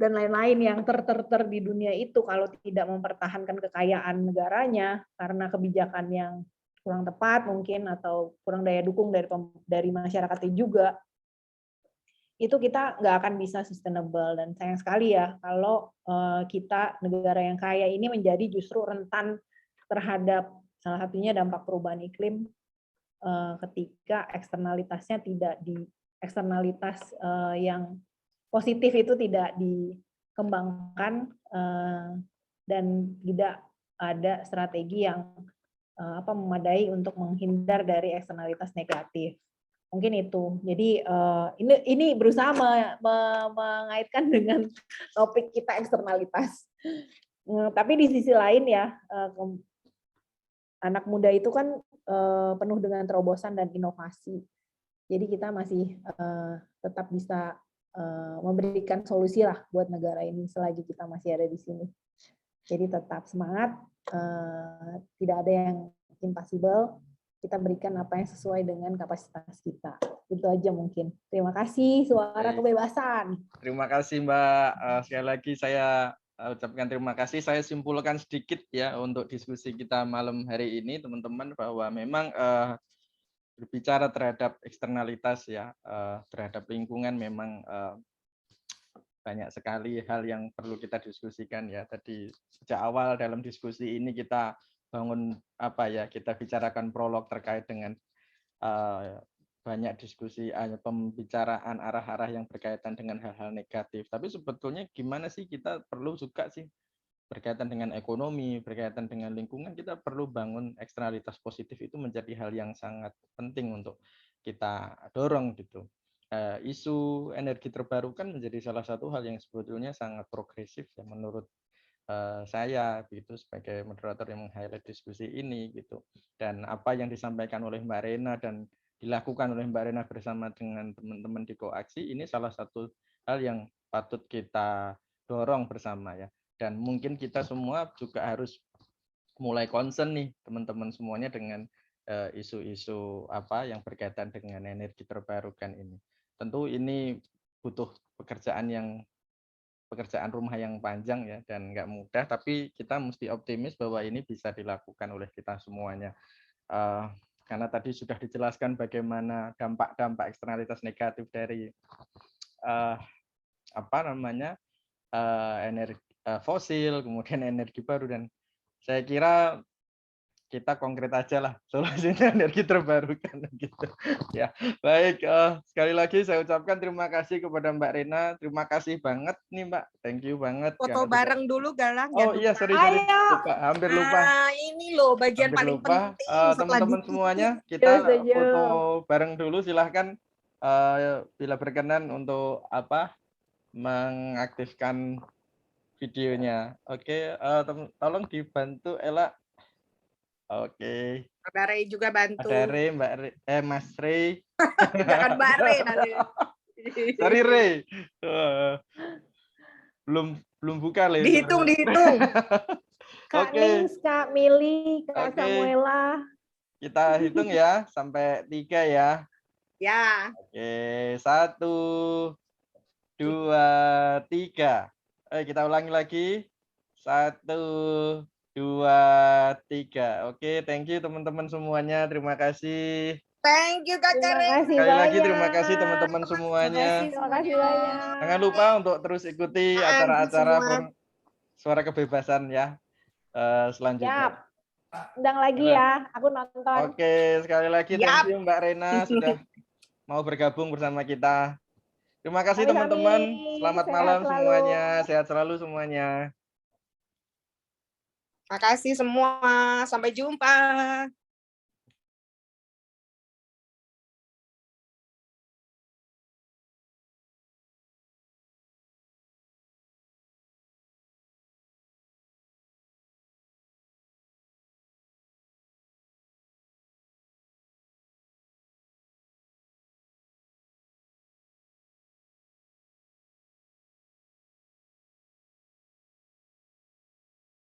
dan lain-lain yang ter di dunia itu kalau tidak mempertahankan kekayaan negaranya karena kebijakan yang kurang tepat mungkin atau kurang daya dukung dari masyarakatnya juga, itu kita nggak akan bisa sustainable. Dan sayang sekali ya kalau kita negara yang kaya ini menjadi justru rentan terhadap salah satunya dampak perubahan iklim ketika eksternalitasnya eksternalitas yang positif itu tidak dikembangkan dan tidak ada strategi yang memadai untuk menghindar dari eksternalitas negatif. Mungkin itu. Jadi ini berusaha mengaitkan dengan topik kita eksternalitas. Tapi di sisi lain ya, anak muda itu kan penuh dengan terobosan dan inovasi. Jadi kita masih tetap bisa memberikan solusi lah buat negara ini selagi kita masih ada di sini. Jadi tetap semangat, tidak ada yang impossible, kita berikan apa yang sesuai dengan kapasitas kita. Itu aja mungkin. Terima kasih Suara Kebebasan. Terima kasih Mbak. Sekali lagi saya ucapkan terima kasih. Saya simpulkan sedikit ya untuk diskusi kita malam hari ini teman-teman, bahwa memang berbicara terhadap eksternalitas ya, terhadap lingkungan memang banyak sekali hal yang perlu kita diskusikan ya. Tadi sejak awal dalam diskusi ini kita bangun kita bicarakan prolog terkait dengan banyak diskusi, pembicaraan arah-arah yang berkaitan dengan hal-hal negatif. Tapi sebetulnya gimana sih kita perlu juga sih berkaitan dengan ekonomi, berkaitan dengan lingkungan, kita perlu bangun eksternalitas positif, itu menjadi hal yang sangat penting untuk kita dorong gitu. Isu energi terbarukan menjadi salah satu hal yang sebetulnya sangat progresif ya menurut saya gitu, sebagai moderator yang meng-highlight diskusi ini gitu. Dan apa yang disampaikan oleh Mbak Rena dan dilakukan oleh Mbak Rena bersama dengan teman-teman di Koaksi, ini salah satu hal yang patut kita dorong bersama ya. Dan mungkin kita semua juga harus mulai concern nih teman-teman semuanya dengan isu-isu yang berkaitan dengan energi terbarukan ini. Tentu ini butuh pekerjaan rumah yang panjang ya, dan nggak mudah, tapi kita mesti optimis bahwa ini bisa dilakukan oleh kita semuanya. Karena tadi sudah dijelaskan bagaimana dampak-dampak eksternalitas negatif dari energi fosil, kemudian energi baru, dan saya kira kita konkret aja lah solusinya energi terbarukan gitu ya. Baik, sekali lagi saya ucapkan terima kasih kepada Mbak Rena, terima kasih banget nih Mbak, thank you banget. Foto bareng dulu Galang. Oh iya, sorry lupa, hampir lupa. Ini loh bagian paling penting. Teman-teman semuanya, kita foto bareng dulu, silahkan bila berkenan untuk mengaktifkan videonya. Oke, tolong dibantu Ella. Oke. Ada Rey juga bantu. Ada Rey, Mas Rey. Jangan Mbak Rey nanti. Sorry Rey. Belum buka Rey. Dihitung. Kak Nings, Kak Mili, Kak Samuela. Kita hitung ya sampai 3 ya. Ya. Oke, 1, 2, 3. Kita ulangi lagi. 1, 2, 3. Oke, thank you teman-teman semuanya. Terima kasih. Thank you Kak Karen. Sekali lagi terima kasih teman-teman semuanya. Terima kasih banyak. Jangan lupa untuk terus ikuti acara-acara Suara Kebebasan ya selanjutnya. Undang lagi ya, aku nonton. Oke, sekali lagi thank you Mbak Rena sudah mau bergabung bersama kita. Terima kasih teman-teman. Selamat malam semuanya. Sehat selalu semuanya. Terima kasih semua. Sampai jumpa.